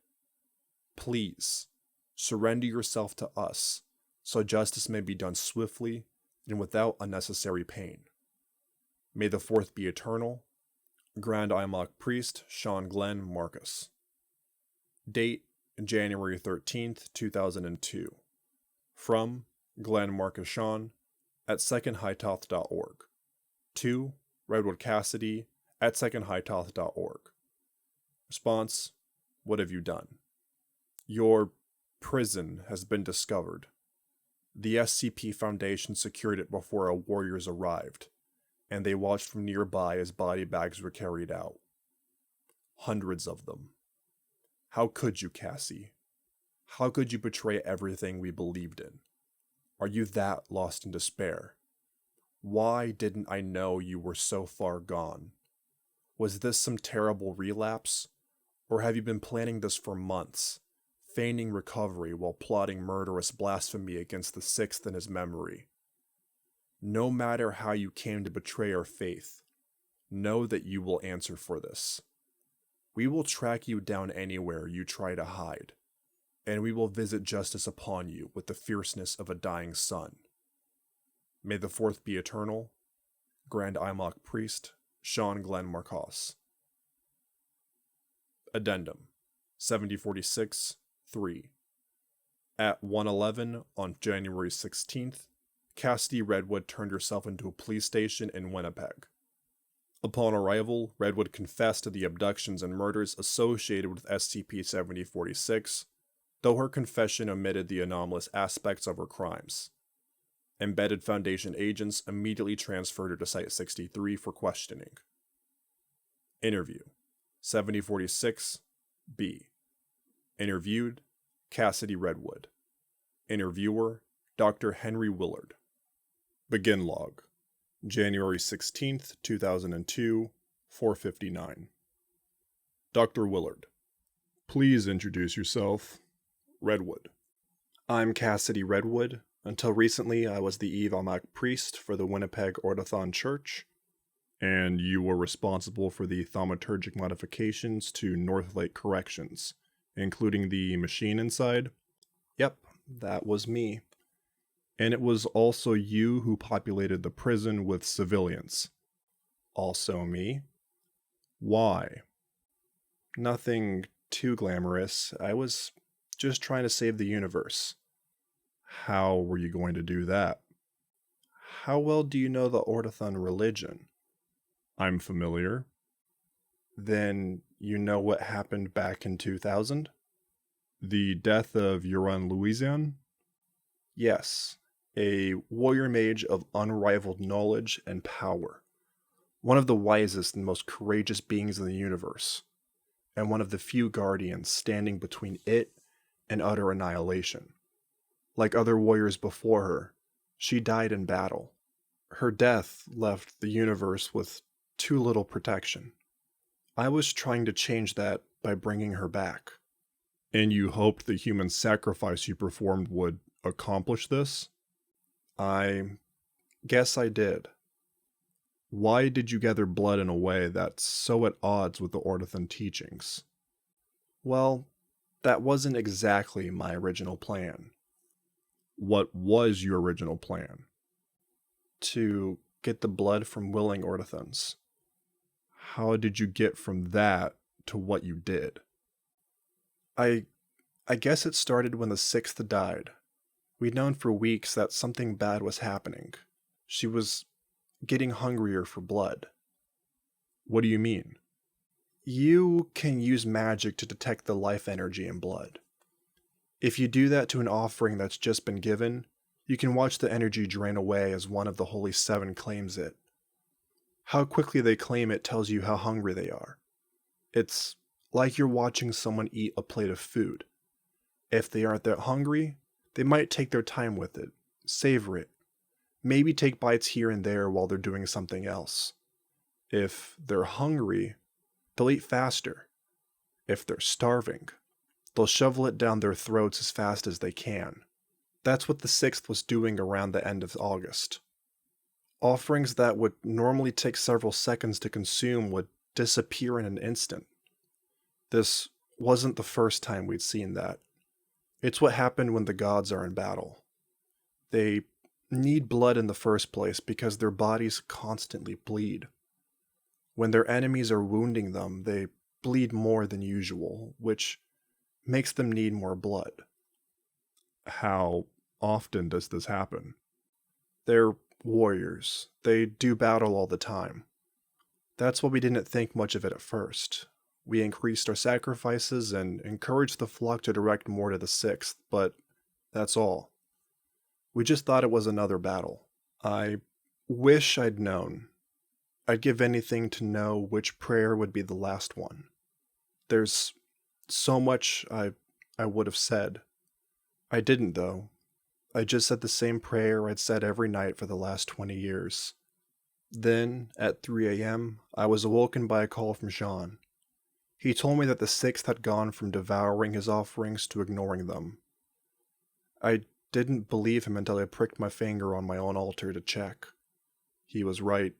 Please, surrender yourself to us, so justice may be done swiftly and without unnecessary pain. May the Fourth be eternal. Grand Imok Priest Sean Glenn Marcus. Date, January 13th, 2002. From Glenn Marcus Sean at secondhightoth.org. To Redwood Cassidy at secondhightoth.org. Response: what have you done? Your prison has been discovered. The SCP Foundation secured it before our warriors arrived, and they watched from nearby as body bags were carried out. Hundreds of them. How could you, Cassie? How could you betray everything we believed in? Are you that lost in despair? Why didn't I know you were so far gone? Was this some terrible relapse? Or have you been planning this for months, feigning recovery while plotting murderous blasphemy against the Sixth in his memory? No matter how you came to betray our faith, know that you will answer for this. We will track you down anywhere you try to hide, and we will visit justice upon you with the fierceness of a dying sun. May the Fourth be eternal. Grand Imok Priest Sean Glenn Marcos. Addendum 7046-3. At 1:11 on January 16th, Cassidy Redwood turned herself into a police station in Winnipeg. Upon arrival, Redwood confessed to the abductions and murders associated with SCP-7046, though her confession omitted the anomalous aspects of her crimes. Embedded Foundation agents immediately transferred her to Site-63 for questioning. Interview 7046-B. Interviewed, Cassidy Redwood. Interviewer, Dr. Henry Willard. Begin log. January 16th, 2002, 4:59. Dr. Willard. Please introduce yourself. Redwood. I'm Cassidy Redwood. Until recently, I was the Imok Priest for the Winnipeg Ordothon Church. And you were responsible for the thaumaturgic modifications to Northlake Corrections, including the machine inside? Yep, that was me. And it was also you who populated the prison with civilians. Also me. Why? Nothing too glamorous. I was just trying to save the universe. How were you going to do that? How well do you know the Ordothon religion? I'm familiar. Then you know what happened back in 2000? The death of Euron Louisian? Yes. A warrior mage of unrivaled knowledge and power. One of the wisest and most courageous beings in the universe, and one of the few guardians standing between it and utter annihilation. Like other warriors before her, she died in battle. Her death left the universe with too little protection. I was trying to change that by bringing her back. And you hoped the human sacrifice you performed would accomplish this? I guess I did. Why did you gather blood in a way that's so at odds with the Ordothon teachings? Well, that wasn't exactly my original plan. What was your original plan? To get the blood from willing orthothans. How did you get from that to what you did? I guess it started when the sixth died. We'd known for weeks that something bad was happening. She was getting hungrier for blood. What do you mean? You can use magic to detect the life energy in blood. If you do that to an offering that's just been given, you can watch the energy drain away as one of the Holy Seven claims it. How quickly they claim it tells you how hungry they are. It's like you're watching someone eat a plate of food. If they aren't that hungry, they might take their time with it, savor it, maybe take bites here and there while they're doing something else. If they're hungry, they'll eat faster. If they're starving, they'll shovel it down their throats as fast as they can. That's what the sixth was doing around the end of August. Offerings that would normally take several seconds to consume would disappear in an instant. This wasn't the first time we'd seen that. It's what happened when the gods are in battle. They need blood in the first place because their bodies constantly bleed. When their enemies are wounding them, they bleed more than usual, which makes them need more blood. How often does this happen? They're warriors. They do battle all the time. That's why we didn't think much of it at first. We increased our sacrifices and encouraged the flock to direct more to the sixth, but that's all. We just thought it was another battle. I wish I'd known. I'd give anything to know which prayer would be the last one. There's so much I would have said. I didn't, though. I just said the same prayer I'd said every night for the last 20 years. Then, at 3 a.m., I was awoken by a call from Jean. He told me that the sixth had gone from devouring his offerings to ignoring them. I didn't believe him until I pricked my finger on my own altar to check. He was right.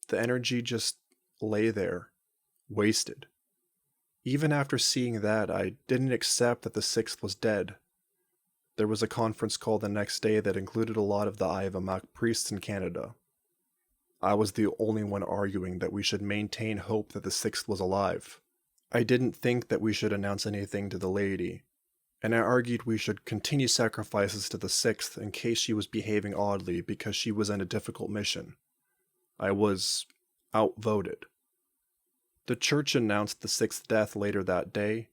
The energy just lay there, wasted. Even after seeing that, I didn't accept that the sixth was dead. There was a conference call the next day that included a lot of the Ivamac priests in Canada. I was the only one arguing that we should maintain hope that the sixth was alive. I didn't think that we should announce anything to the laity, and I argued we should continue sacrifices to the sixth in case she was behaving oddly because she was in a difficult mission. I was outvoted. The church announced the sixth death later that day,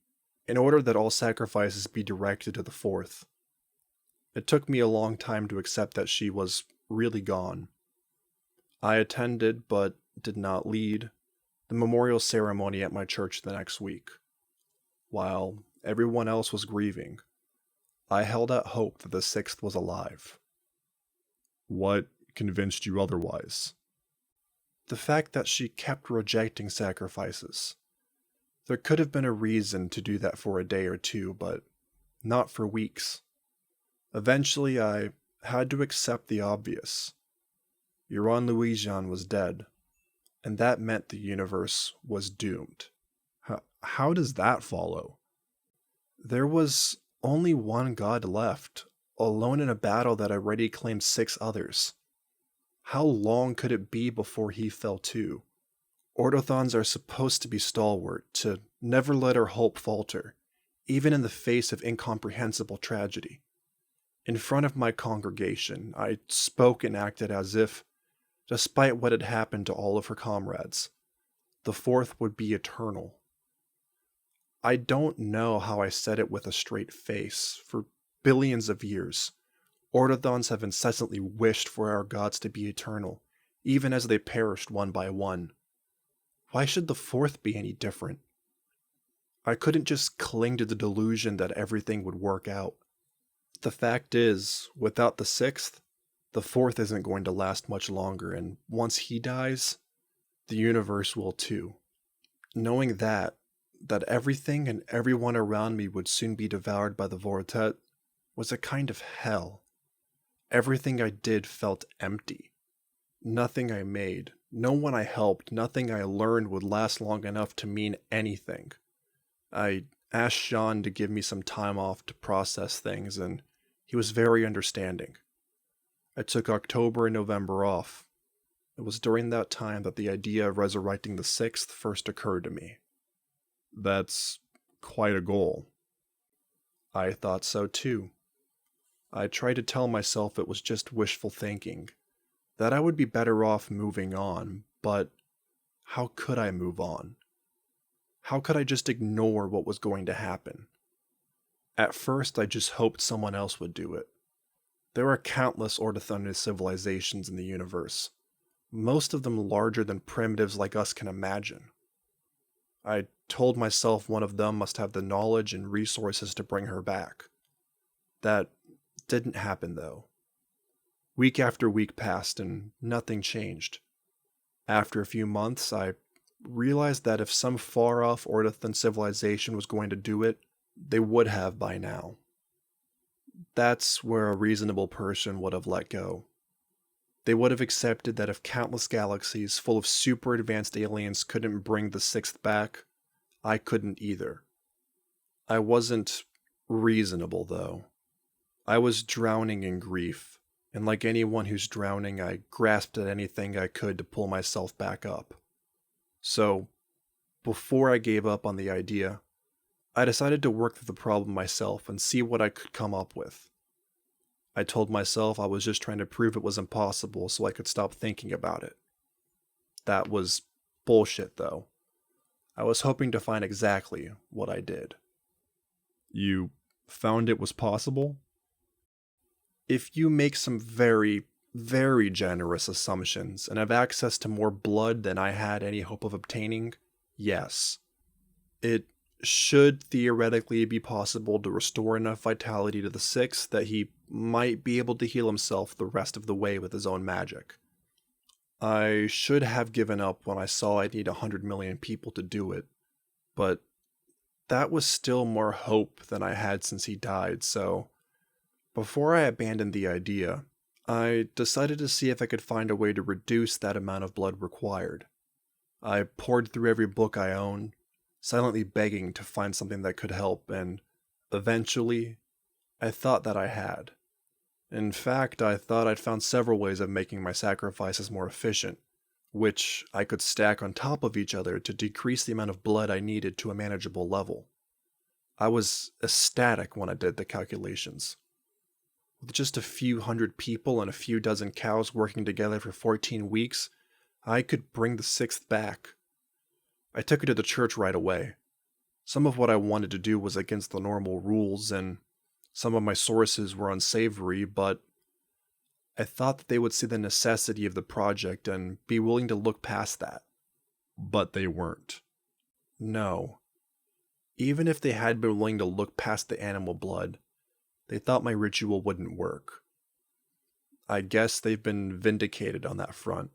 in order that all sacrifices be directed to the fourth. It took me a long time to accept that she was really gone. I attended, but did not lead, the memorial ceremony at my church the next week. While everyone else was grieving, I held out hope that the sixth was alive. What convinced you otherwise? The fact that she kept rejecting sacrifices. There could have been a reason to do that for a day or two, but not for weeks. Eventually, I had to accept the obvious. Euron Louis-Jean was dead, and that meant the universe was doomed. How does that follow? There was only one god left, alone in a battle that already claimed 6 others. How long could it be before he fell too? Ordothons are supposed to be stalwart, to never let our hope falter, even in the face of incomprehensible tragedy. In front of my congregation, I spoke and acted as if, despite what had happened to all of her comrades, the fourth would be eternal. I don't know how I said it with a straight face. For billions of years, Ordothons have incessantly wished for our gods to be eternal, even as they perished one by one. Why should the fourth be any different? I couldn't just cling to the delusion that everything would work out. The fact is, without the sixth, the fourth isn't going to last much longer, and once he dies, the universe will too. Knowing that everything and everyone around me would soon be devoured by the Vortet, was a kind of hell. Everything I did felt empty. Nothing I made, no one I helped, nothing I learned would last long enough to mean anything. I asked Sean to give me some time off to process things, and he was very understanding. I took October and November off. It was during that time that the idea of resurrecting the Sixth first occurred to me. That's quite a goal. I thought so too. I tried to tell myself it was just wishful thinking, that I would be better off moving on, but how could I move on? How could I just ignore what was going to happen? At first, I just hoped someone else would do it. There are countless ornithine civilizations in the universe, most of them larger than primitives like us can imagine. I told myself one of them must have the knowledge and resources to bring her back. That didn't happen, though. Week after week passed and nothing changed. After a few months, I realized that if some far-off ornithine civilization was going to do it, they would have by now. That's where a reasonable person would have let go. They would have accepted that if countless galaxies full of super advanced aliens couldn't bring the Sixth back, I couldn't either. I wasn't reasonable, though. I was drowning in grief, and like anyone who's drowning, I grasped at anything I could to pull myself back up. So, before I gave up on the idea, I decided to work through the problem myself and see what I could come up with. I told myself I was just trying to prove it was impossible so I could stop thinking about it. That was bullshit, though. I was hoping to find exactly what I did. You found it was possible? If you make some very, very generous assumptions and have access to more blood than I had any hope of obtaining, yes. It should theoretically be possible to restore enough vitality to the Sixth that he might be able to heal himself the rest of the way with his own magic. I should have given up when I saw I'd need 100 million people to do it, but that was still more hope than I had since he died, so before I abandoned the idea, I decided to see if I could find a way to reduce that amount of blood required. I poured through every book I own, silently begging to find something that could help, and eventually, I thought that I had. In fact, I thought I'd found several ways of making my sacrifices more efficient, which I could stack on top of each other to decrease the amount of blood I needed to a manageable level. I was ecstatic when I did the calculations. With just a few hundred people and a few dozen cows working together for 14 weeks, I could bring the Sixth back. I took it to the church right away. Some of what I wanted to do was against the normal rules, and some of my sources were unsavory, but I thought that they would see the necessity of the project and be willing to look past that. But they weren't. No. Even if they had been willing to look past the animal blood, they thought my ritual wouldn't work. I guess they've been vindicated on that front.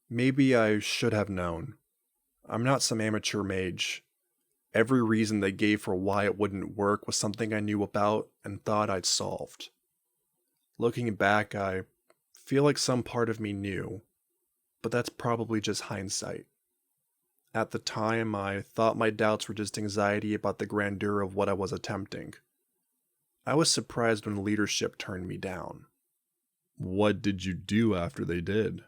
Maybe I should have known. I'm not some amateur mage. Every reason they gave for why it wouldn't work was something I knew about and thought I'd solved. Looking back, I feel like some part of me knew, but that's probably just hindsight. At the time, I thought my doubts were just anxiety about the grandeur of what I was attempting. I was surprised when leadership turned me down. What did you do after they did?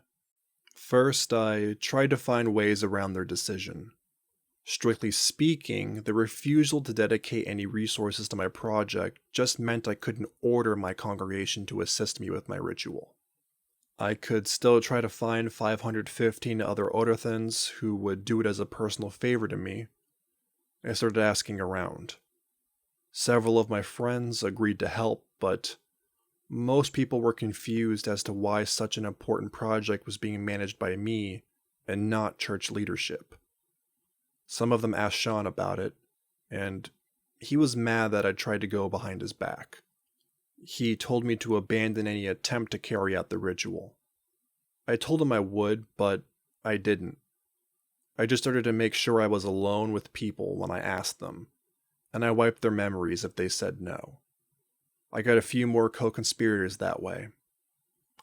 First, I tried to find ways around their decision. Strictly speaking, the refusal to dedicate any resources to my project just meant I couldn't order my congregation to assist me with my ritual. I could still try to find 515 other Orithans who would do it as a personal favor to me. I started asking around. Several of my friends agreed to help, but most people were confused as to why such an important project was being managed by me and not church leadership. Some of them asked Sean about it, and he was mad that I tried to go behind his back. He told me to abandon any attempt to carry out the ritual. I told him I would, but I didn't. I just started to make sure I was alone with people when I asked them, and I wiped their memories if they said no. I got a few more co-conspirators that way.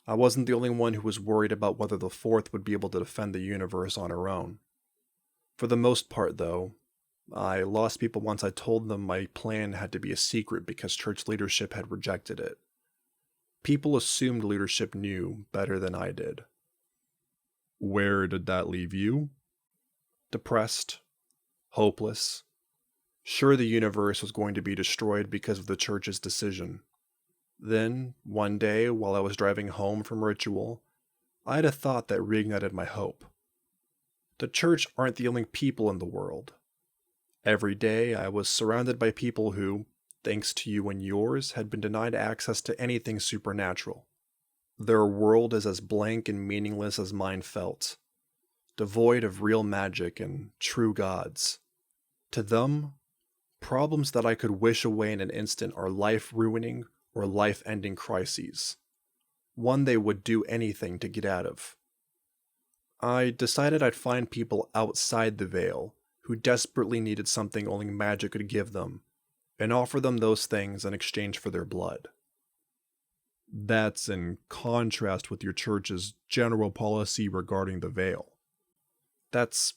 I wasn't the only one who was worried about whether the Fourth would be able to defend the universe on her own. For the most part, though, I lost people once I told them my plan had to be a secret because church leadership had rejected it. People assumed leadership knew better than I did. Where did that leave you? Depressed, hopeless, sure the universe was going to be destroyed because of the church's decision. Then, one day, while I was driving home from ritual, I had a thought that reignited my hope. The church aren't the only people in the world. Every day, I was surrounded by people who, thanks to you and yours, had been denied access to anything supernatural. Their world is as blank and meaningless as mine felt, devoid of real magic and true gods. To them, problems that I could wish away in an instant are life-ruining or life-ending crises, one they would do anything to get out of. I decided I'd find people outside the veil who desperately needed something only magic could give them, and offer them those things in exchange for their blood. That's in contrast with your church's general policy regarding the veil. That's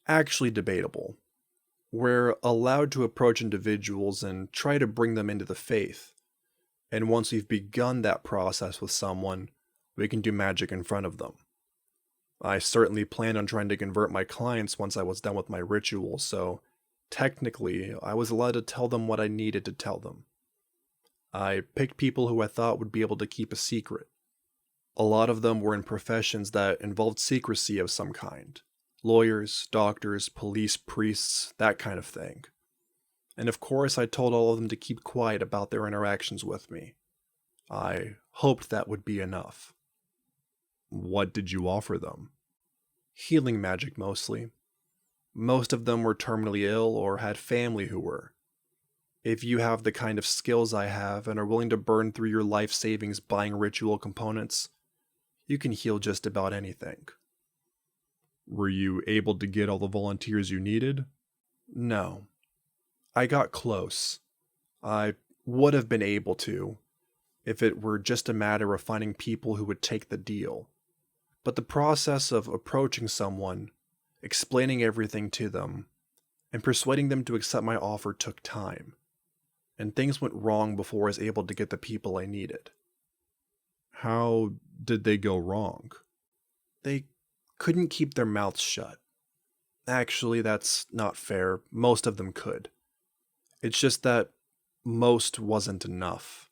actually debatable. We're allowed to approach individuals and try to bring them into the faith, and once we've begun that process with someone, we can do magic in front of them. I certainly planned on trying to convert my clients once I was done with my ritual, so technically, I was allowed to tell them what I needed to tell them. I picked people who I thought would be able to keep a secret. A lot of them were in professions that involved secrecy of some kind. Lawyers, doctors, police, priests, that kind of thing. And of course, I told all of them to keep quiet about their interactions with me. I hoped that would be enough. What did you offer them? Healing magic mostly. Most of them were terminally ill or had family who were. If you have the kind of skills I have and are willing to burn through your life savings buying ritual components, you can heal just about anything. Were you able to get all the volunteers you needed? No. I got close. I would have been able to, if it were just a matter of finding people who would take the deal. But the process of approaching someone, explaining everything to them, and persuading them to accept my offer took time. And things went wrong before I was able to get the people I needed. How did they go wrong? They couldn't keep their mouths shut. Actually, that's not fair. Most of them could. It's just that most wasn't enough.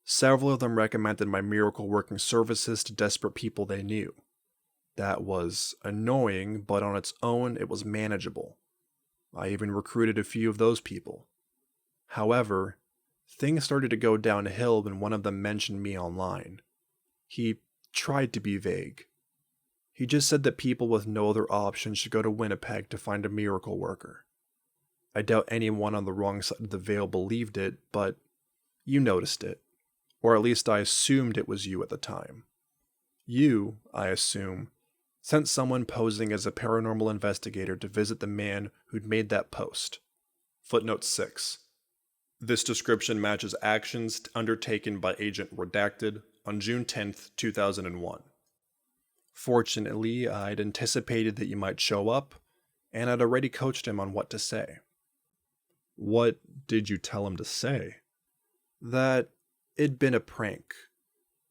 Several of them recommended my miracle working services to desperate people they knew. That was annoying, but on its own, it was manageable. I even recruited a few of those people. However, things started to go downhill when one of them mentioned me online. He tried to be vague. He just said that people with no other option should go to Winnipeg to find a miracle worker. I doubt anyone on the wrong side of the veil believed it, but you noticed it. Or at least I assumed it was you at the time. You, I assume, sent someone posing as a paranormal investigator to visit the man who'd made that post. Footnote 6. This description matches actions undertaken by Agent Redacted on June 10th, 2001. Fortunately, I'd anticipated that you might show up, and I'd already coached him on what to say. What did you tell him to say? That it'd been a prank.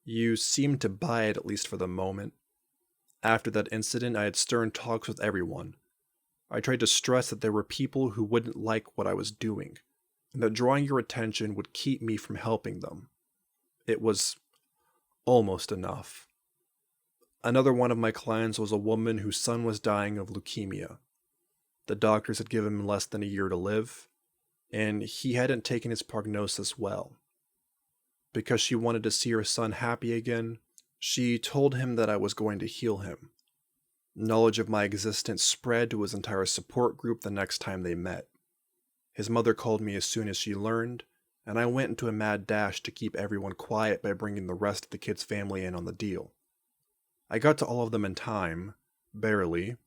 You seemed to buy it, at least for the moment. After that incident, I had stern talks with everyone. I tried to stress that there were people who wouldn't like what I was doing, and that drawing your attention would keep me from helping them. It was almost enough. Another one of my clients was a woman whose son was dying of leukemia. The doctors had given him less than a year to live, and he hadn't taken his prognosis well. Because she wanted to see her son happy again, she told him that I was going to heal him. Knowledge of my existence spread to his entire support group the next time they met. His mother called me as soon as she learned, and I went into a mad dash to keep everyone quiet by bringing the rest of the kid's family in on the deal. I got to all of them in time, barely.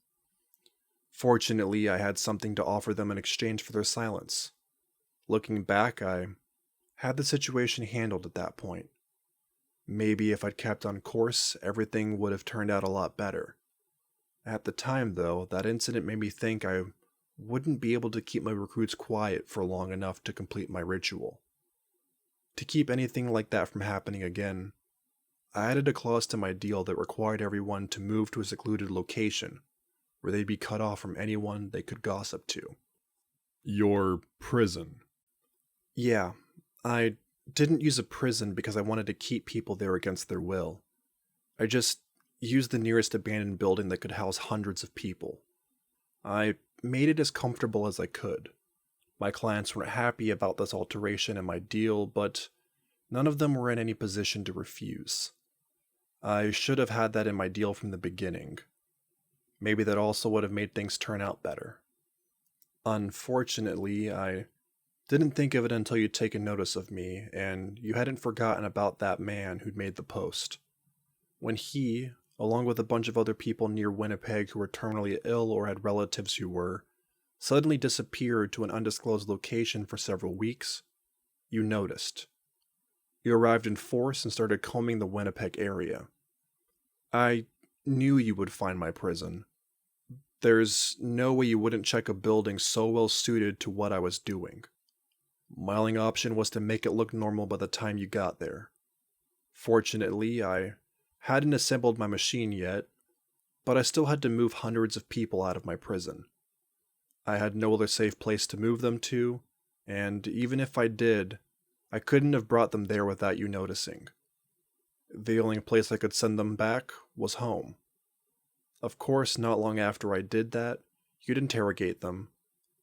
Fortunately, I had something to offer them in exchange for their silence. Looking back, I had the situation handled at that point. Maybe if I'd kept on course, everything would have turned out a lot better. At the time, though, that incident made me think I wouldn't be able to keep my recruits quiet for long enough to complete my ritual. To keep anything like that from happening again, I added a clause to my deal that required everyone to move to a secluded location where they'd be cut off from anyone they could gossip to. Your prison. Yeah, I didn't use a prison because I wanted to keep people there against their will. I just used the nearest abandoned building that could house hundreds of people. I made it as comfortable as I could. My clients weren't happy about this alteration in my deal, but none of them were in any position to refuse. I should have had that in my deal from the beginning. Maybe that also would have made things turn out better. Unfortunately, I didn't think of it until you'd taken notice of me, and you hadn't forgotten about that man who'd made the post. When he, along with a bunch of other people near Winnipeg who were terminally ill or had relatives who were, suddenly disappeared to an undisclosed location for several weeks, you noticed. You arrived in force and started combing the Winnipeg area. I knew you would find my prison. There's no way you wouldn't check a building so well suited to what I was doing. My only option was to make it look normal by the time you got there. Fortunately, I hadn't assembled my machine yet, but I still had to move hundreds of people out of my prison. I had no other safe place to move them to, and even if I did, I couldn't have brought them there without you noticing. The only place I could send them back was home. Of course, not long after I did that, you'd interrogate them,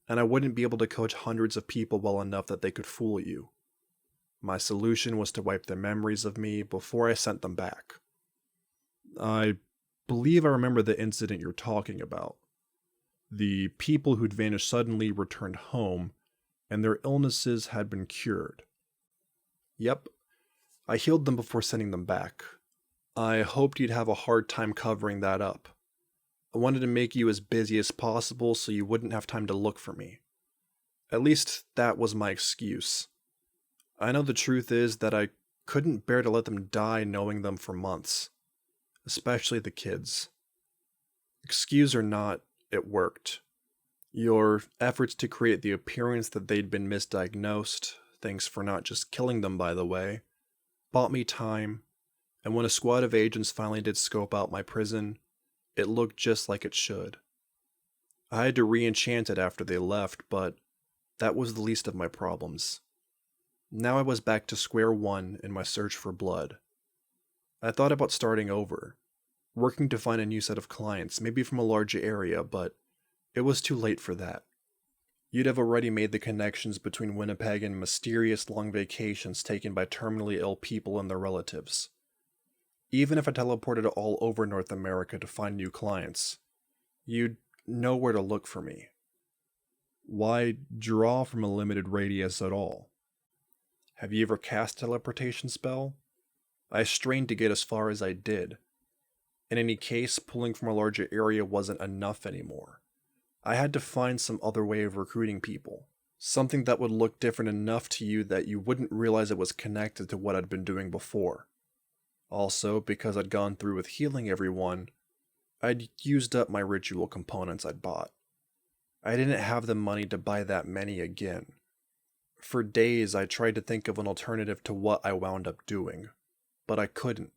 and I wouldn't be able to coach hundreds of people well enough that they could fool you. My solution was to wipe their memories of me before I sent them back. I believe I remember the incident you're talking about. The people who'd vanished suddenly returned home, and their illnesses had been cured. Yep, I healed them before sending them back. I hoped you'd have a hard time covering that up. I wanted to make you as busy as possible so you wouldn't have time to look for me. At least that was my excuse. I know the truth is that I couldn't bear to let them die knowing them for months. Especially the kids. Excuse or not, it worked. Your efforts to create the appearance that they'd been misdiagnosed, thanks for not just killing them by the way, bought me time, and when a squad of agents finally did scope out my prison, it looked just like it should. I had to re-enchant it after they left, but that was the least of my problems. Now I was back to square one in my search for blood. I thought about starting over, working to find a new set of clients, maybe from a larger area, but it was too late for that. You'd have already made the connections between Winnipeg and mysterious long vacations taken by terminally ill people and their relatives. Even if I teleported all over North America to find new clients, you'd know where to look for me. Why draw from a limited radius at all? Have you ever cast a teleportation spell? I strained to get as far as I did. In any case, pulling from a larger area wasn't enough anymore. I had to find some other way of recruiting people. Something that would look different enough to you that you wouldn't realize it was connected to what I'd been doing before. Also, because I'd gone through with healing everyone, I'd used up my ritual components I'd bought. I didn't have the money to buy that many again. For days I tried to think of an alternative to what I wound up doing, but I couldn't.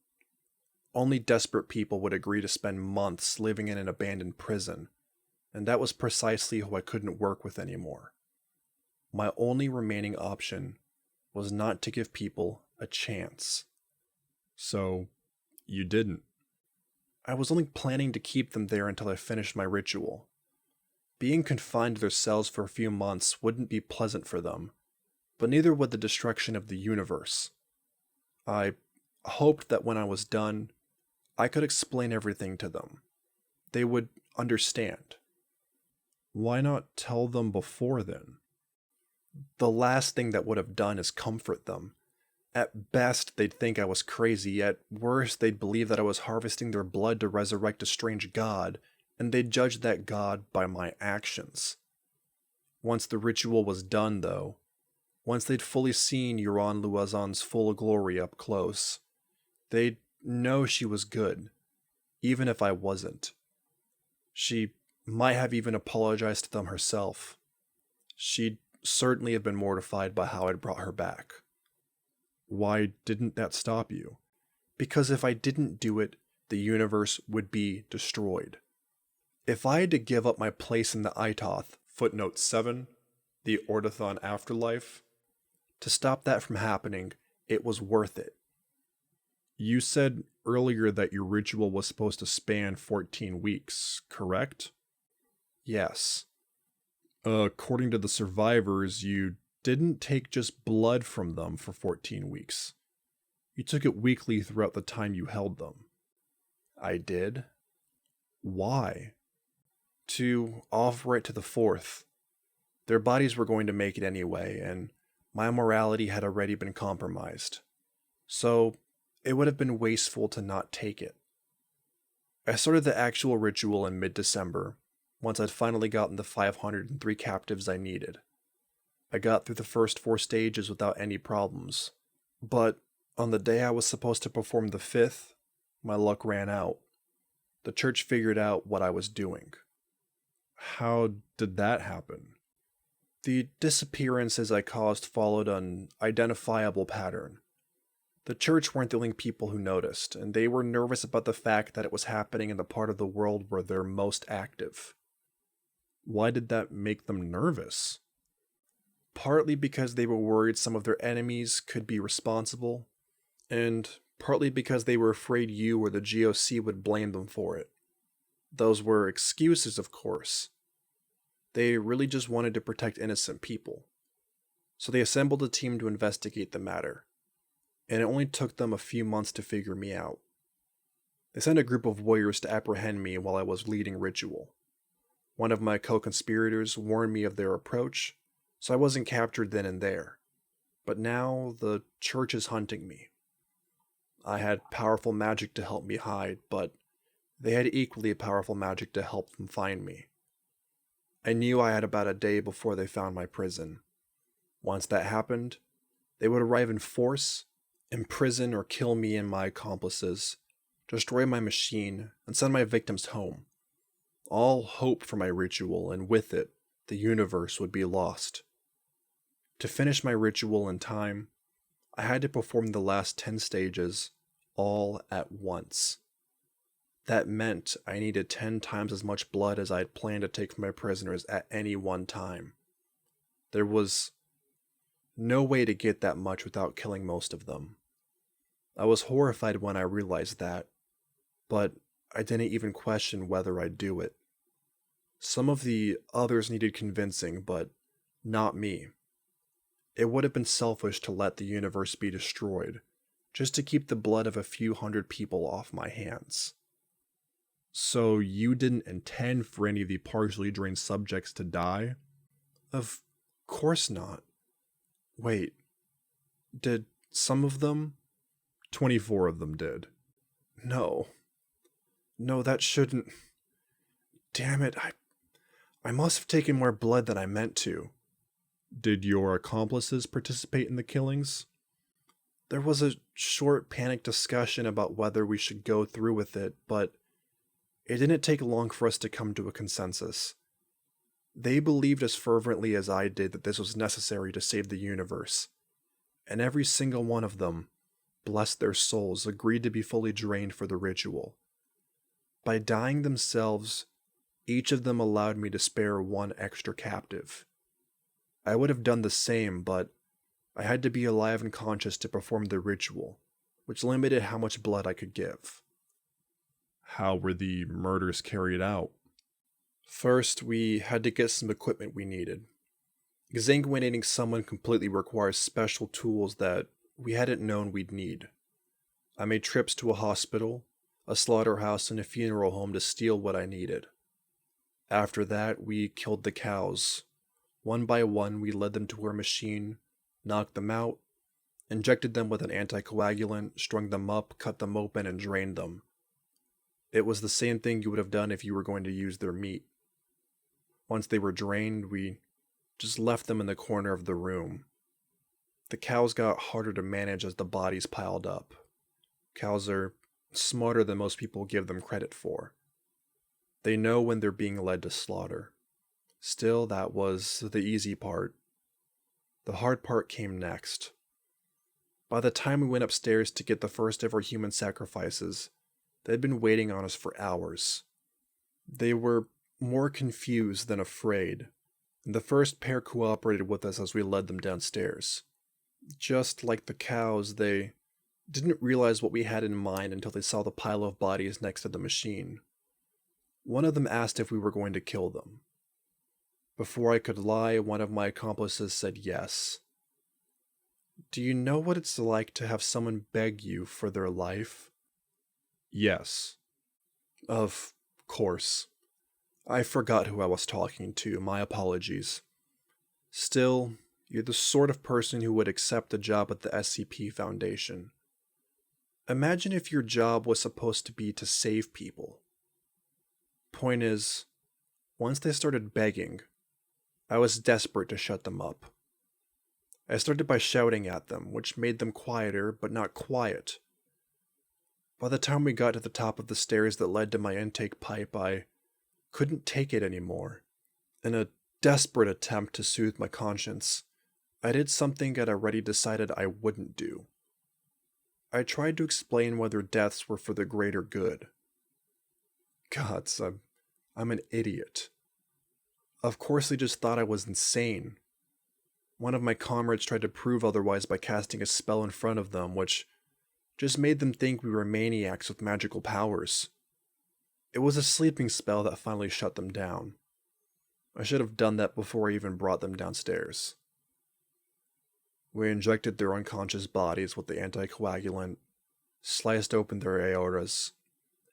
Only desperate people would agree to spend months living in an abandoned prison, and that was precisely who I couldn't work with anymore. My only remaining option was not to give people a chance. So, you didn't. I was only planning to keep them there until I finished my ritual. Being confined to their cells for a few months wouldn't be pleasant for them, but neither would the destruction of the universe. I hoped that when I was done, I could explain everything to them. They would understand. Why not tell them before then? The last thing that would have done is comfort them. At best, they'd think I was crazy. At worst, they'd believe that I was harvesting their blood to resurrect a strange god, and they'd judge that god by my actions. Once the ritual was done, though, once they'd fully seen Euron Luazon's full glory up close, they'd know she was good, even if I wasn't. She Might have even apologized to them herself. She'd certainly have been mortified by how I'd brought her back. Why didn't that stop you? Because if I didn't do it, the universe would be destroyed. If I had to give up my place in the Itoth, footnote 7, the Ordothon afterlife, to stop that from happening, it was worth it. You said earlier that your ritual was supposed to span 14 weeks, correct? Yes. According to the survivors, you didn't take just blood from them for 14 weeks. You took it weekly throughout the time you held them. I did? Why? To offer it to the fourth. Their bodies were going to make it anyway, and my morality had already been compromised. So, it would have been wasteful to not take it. I started the actual ritual in mid-December, once I'd finally gotten the 503 captives I needed. I got through the first 4 stages without any problems, but on the day I was supposed to perform the 5th, my luck ran out. The church figured out what I was doing. How did that happen? The disappearances I caused followed an identifiable pattern. The church weren't the only people who noticed, and they were nervous about the fact that it was happening in the part of the world where they're most active. Why did that make them nervous? Partly because they were worried some of their enemies could be responsible, and partly because they were afraid you or the GOC would blame them for it. Those were excuses, of course. They really just wanted to protect innocent people. So they assembled a team to investigate the matter, and it only took them a few months to figure me out. They sent a group of warriors to apprehend me while I was leading ritual. One of my co-conspirators warned me of their approach, so I wasn't captured then and there. But now the church is hunting me. I had powerful magic to help me hide, but they had equally powerful magic to help them find me. I knew I had about a day before they found my prison. Once that happened, they would arrive in force, imprison or kill me and my accomplices, destroy my machine, and send my victims home. All hope for my ritual, and with it, the universe would be lost. To finish my ritual in time, I had to perform the last 10 stages, all at once. That meant I needed 10 times as much blood as I had planned to take from my prisoners at any one time. There was no way to get that much without killing most of them. I was horrified when I realized that, but I didn't even question whether I'd do it. Some of the others needed convincing, but not me. It would have been selfish to let the universe be destroyed, just to keep the blood of a few hundred people off my hands. So you didn't intend for any of the partially drained subjects to die? Of course not. Wait, did some of them? 24 of them did. No, that shouldn't... Damn it, I must have taken more blood than I meant to. Did your accomplices participate in the killings? There was a short panicked discussion about whether we should go through with it, but it didn't take long for us to come to a consensus. They believed as fervently as I did that this was necessary to save the universe, and every single one of them, bless their souls, agreed to be fully drained for the ritual. By dying themselves, each of them allowed me to spare one extra captive. I would have done the same, but I had to be alive and conscious to perform the ritual, which limited how much blood I could give. How were the murders carried out? First, we had to get some equipment we needed. Exsanguinating someone completely requires special tools that we hadn't known we'd need. I made trips to a hospital, a slaughterhouse, and a funeral home to steal what I needed. After that, we killed the cows. One by one, we led them to our machine, knocked them out, injected them with an anticoagulant, strung them up, cut them open, and drained them. It was the same thing you would have done if you were going to use their meat. Once they were drained, we just left them in the corner of the room. The cows got harder to manage as the bodies piled up. Cows are smarter than most people give them credit for. They know when they're being led to slaughter. Still, that was the easy part. The hard part came next. By the time we went upstairs to get the first ever human sacrifices, they'd been waiting on us for hours. They were more confused than afraid, and the first pair cooperated with us as we led them downstairs. Just like the cows, they didn't realize what we had in mind until they saw the pile of bodies next to the machine. One of them asked if we were going to kill them. Before I could lie, one of my accomplices said yes. Do you know what it's like to have someone beg you for their life? Yes. Of course. I forgot who I was talking to, my apologies. Still, you're the sort of person who would accept a job at the SCP Foundation. Imagine if your job was supposed to be to save people. Point is, once they started begging, I was desperate to shut them up. I started by shouting at them, which made them quieter, but not quiet. By the time we got to the top of the stairs that led to my intake pipe, I couldn't take it anymore. In a desperate attempt to soothe my conscience, I did something I'd already decided I wouldn't do. I tried to explain why their deaths were for the greater good. Gods, I'm an idiot. Of course they just thought I was insane. One of my comrades tried to prove otherwise by casting a spell in front of them, which just made them think we were maniacs with magical powers. It was a sleeping spell that finally shut them down. I should have done that before I even brought them downstairs. We injected their unconscious bodies with the anticoagulant, sliced open their aortas,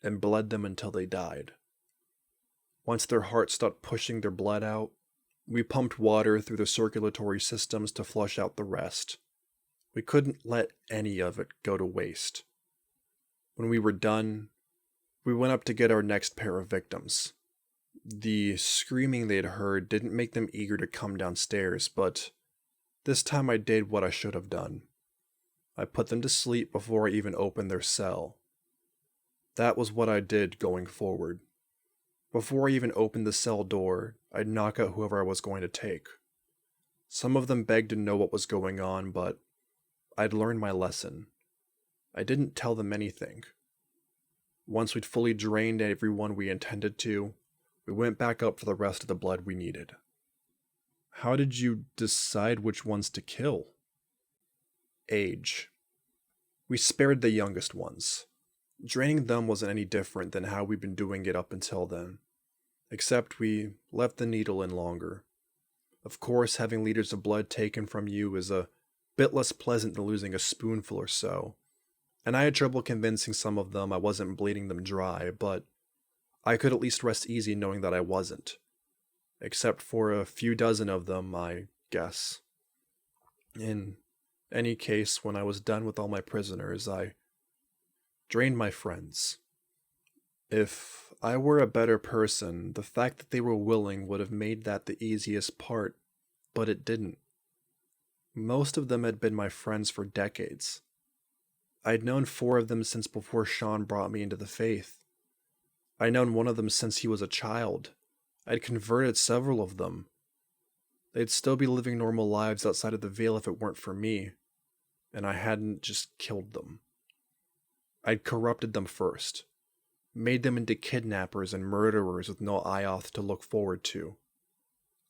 and bled them until they died. Once their hearts stopped pushing their blood out, we pumped water through the circulatory systems to flush out the rest. We couldn't let any of it go to waste. When we were done, we went up to get our next pair of victims. The screaming they'd heard didn't make them eager to come downstairs, but this time I did what I should have done. I put them to sleep before I even opened their cell. That was what I did going forward. Before I even opened the cell door, I'd knock out whoever I was going to take. Some of them begged to know what was going on, but I'd learned my lesson. I didn't tell them anything. Once we'd fully drained everyone we intended to, we went back up for the rest of the blood we needed. How did you decide which ones to kill? Age. We spared the youngest ones. Draining them wasn't any different than how we'd been doing it up until then, except we left the needle in longer. Of course, having liters of blood taken from you is a bit less pleasant than losing a spoonful or so, and I had trouble convincing some of them I wasn't bleeding them dry, but I could at least rest easy knowing that I wasn't. Except for a few dozen of them, I guess. In any case, when I was done with all my prisoners, I drained my friends. If I were a better person, the fact that they were willing would have made that the easiest part, but it didn't. Most of them had been my friends for decades. I'd known 4 of them since before Sean brought me into the faith. I'd known one of them since he was a child. I'd converted several of them. They'd still be living normal lives outside of the Veil if it weren't for me, and I hadn't just killed them. I'd corrupted them first, made them into kidnappers and murderers with no Ioth to look forward to.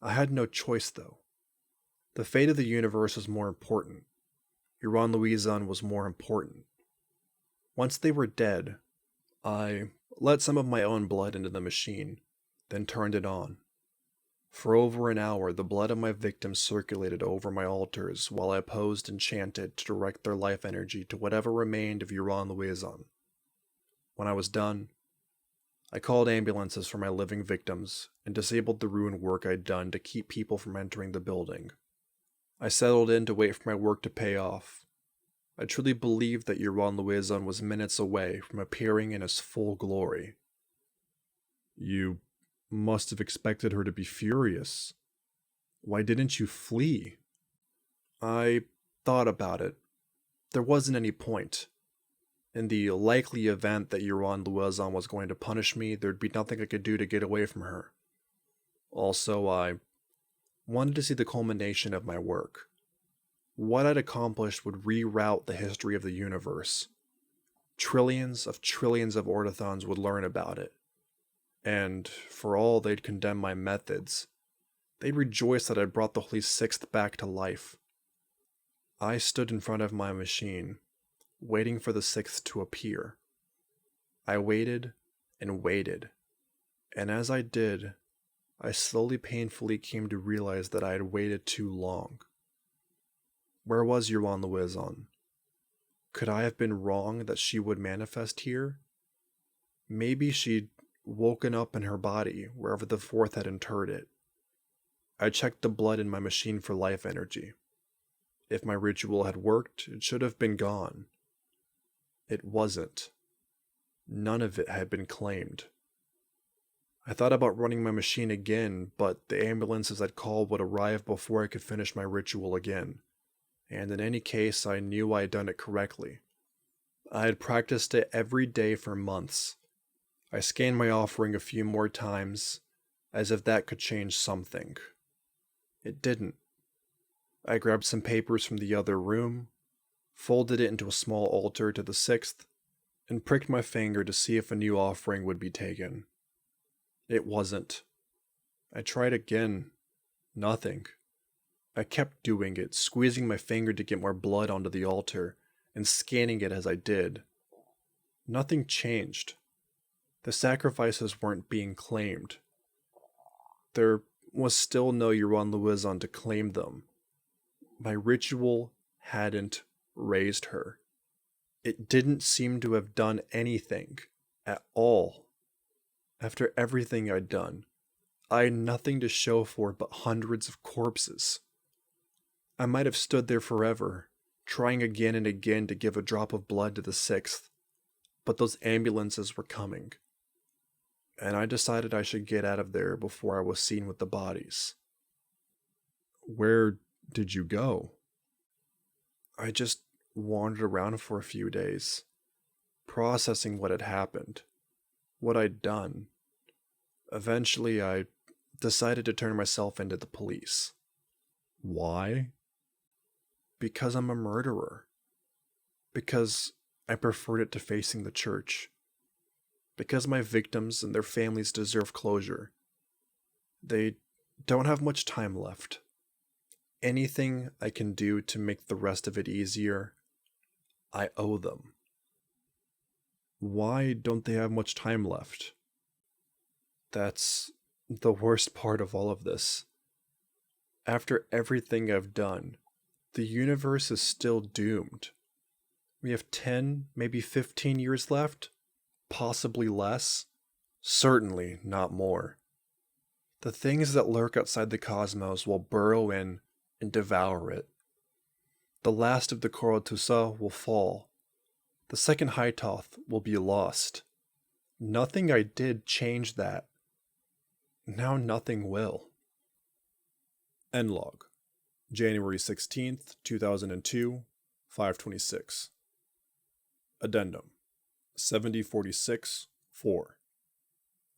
I had no choice, though. The fate of the universe was more important. Iran Louison was more important. Once they were dead, I let some of my own blood into the machine, then turned it on. For over an hour, the blood of my victims circulated over my altars while I posed and chanted to direct their life energy to whatever remained of Iran Louison. When I was done, I called ambulances for my living victims and disabled the ruin work I'd done to keep people from entering the building. I settled in to wait for my work to pay off. I truly believed that Iran Louison was minutes away from appearing in his full glory. You must have expected her to be furious. Why didn't you flee? I thought about it. There wasn't any point. In the likely event that Yuan Luezon was going to punish me, there'd be nothing I could do to get away from her. Also, I wanted to see the culmination of my work. What I'd accomplished would reroute the history of the universe. Trillions of Ordothons would learn about it. And for all they'd condemn my methods, they'd rejoice that I brought the Holy Sixth back to life. I stood in front of my machine, waiting for the Sixth to appear. I waited and waited, and as I did, I slowly painfully came to realize that I had waited too long. Where was Yuan Luezon? Could I have been wrong that she would manifest here? Maybe she'd woken up in her body wherever the Fourth had interred it. I checked the blood in my machine for life energy. If my ritual had worked, it should have been gone. It wasn't. None of it had been claimed. I thought about running my machine again, but the ambulances I'd called would arrive before I could finish my ritual again. And in any case, I knew I had done it correctly. I had practiced it every day for months. I scanned my offering a few more times, as if that could change something. It didn't. I grabbed some papers from the other room, folded it into a small altar to the Sixth, and pricked my finger to see if a new offering would be taken. It wasn't. I tried again. Nothing. I kept doing it, squeezing my finger to get more blood onto the altar, and scanning it as I did. Nothing changed. The sacrifices weren't being claimed. There was still no Yuan Luezon to claim them. My ritual hadn't raised her. It didn't seem to have done anything at all. After everything I'd done, I had nothing to show for it but hundreds of corpses. I might have stood there forever, trying again and again to give a drop of blood to the Sixth, but those ambulances were coming. And I decided I should get out of there before I was seen with the bodies. Where did you go? I just wandered around for a few days, processing what had happened, what I'd done. Eventually, I decided to turn myself into the police. Why? Because I'm a murderer. Because I preferred it to facing the church. Because my victims and their families deserve closure. They don't have much time left. Anything I can do to make the rest of it easier, I owe them. Why don't they have much time left? That's the worst part of all of this. After everything I've done, the universe is still doomed. We have 10, maybe 15 years left? Possibly less? Certainly not more. The things that lurk outside the cosmos will burrow in and devour it. The last of the Korotusa will fall. The second Hytoth will be lost. Nothing I did changed that. Now nothing will. End log. January 16th, 2002, 5:26. Addendum 7046-4.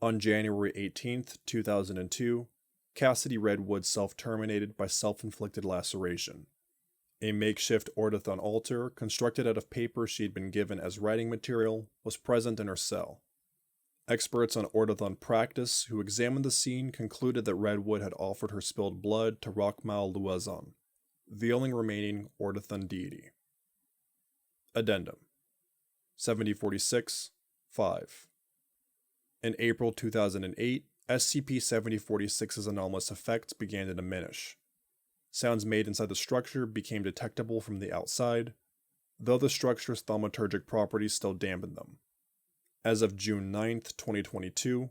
On January 18th, 2002, Cassidy Redwood self-terminated by self-inflicted laceration. A makeshift Ordothon altar, constructed out of paper she had been given as writing material, was present in her cell. Experts on Ordothon practice who examined the scene concluded that Redwood had offered her spilled blood to Rokmal Luezon, the only remaining Ordothon deity. Addendum 7046-5. In April 2008, SCP-7046's anomalous effects began to diminish. Sounds made inside the structure became detectable from the outside, though the structure's thaumaturgic properties still dampened them. As of June 9, 2022,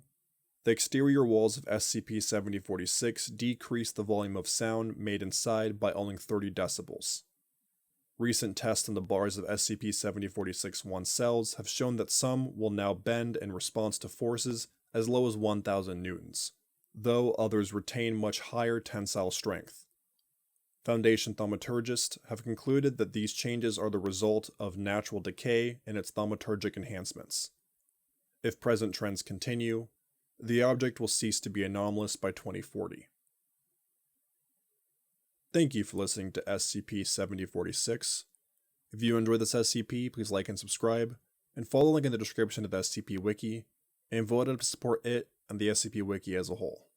the exterior walls of SCP-7046 decreased the volume of sound made inside by only 30 decibels. Recent tests on the bars of SCP-7046-1 cells have shown that some will now bend in response to forces as low as 1,000 newtons, though others retain much higher tensile strength. Foundation thaumaturgists have concluded that these changes are the result of natural decay in its thaumaturgic enhancements. If present trends continue, the object will cease to be anomalous by 2040. Thank you for listening to SCP-7046. If you enjoyed this SCP, please like and subscribe, and follow the link in the description of the SCP Wiki, and vote up to support it and the SCP Wiki as a whole.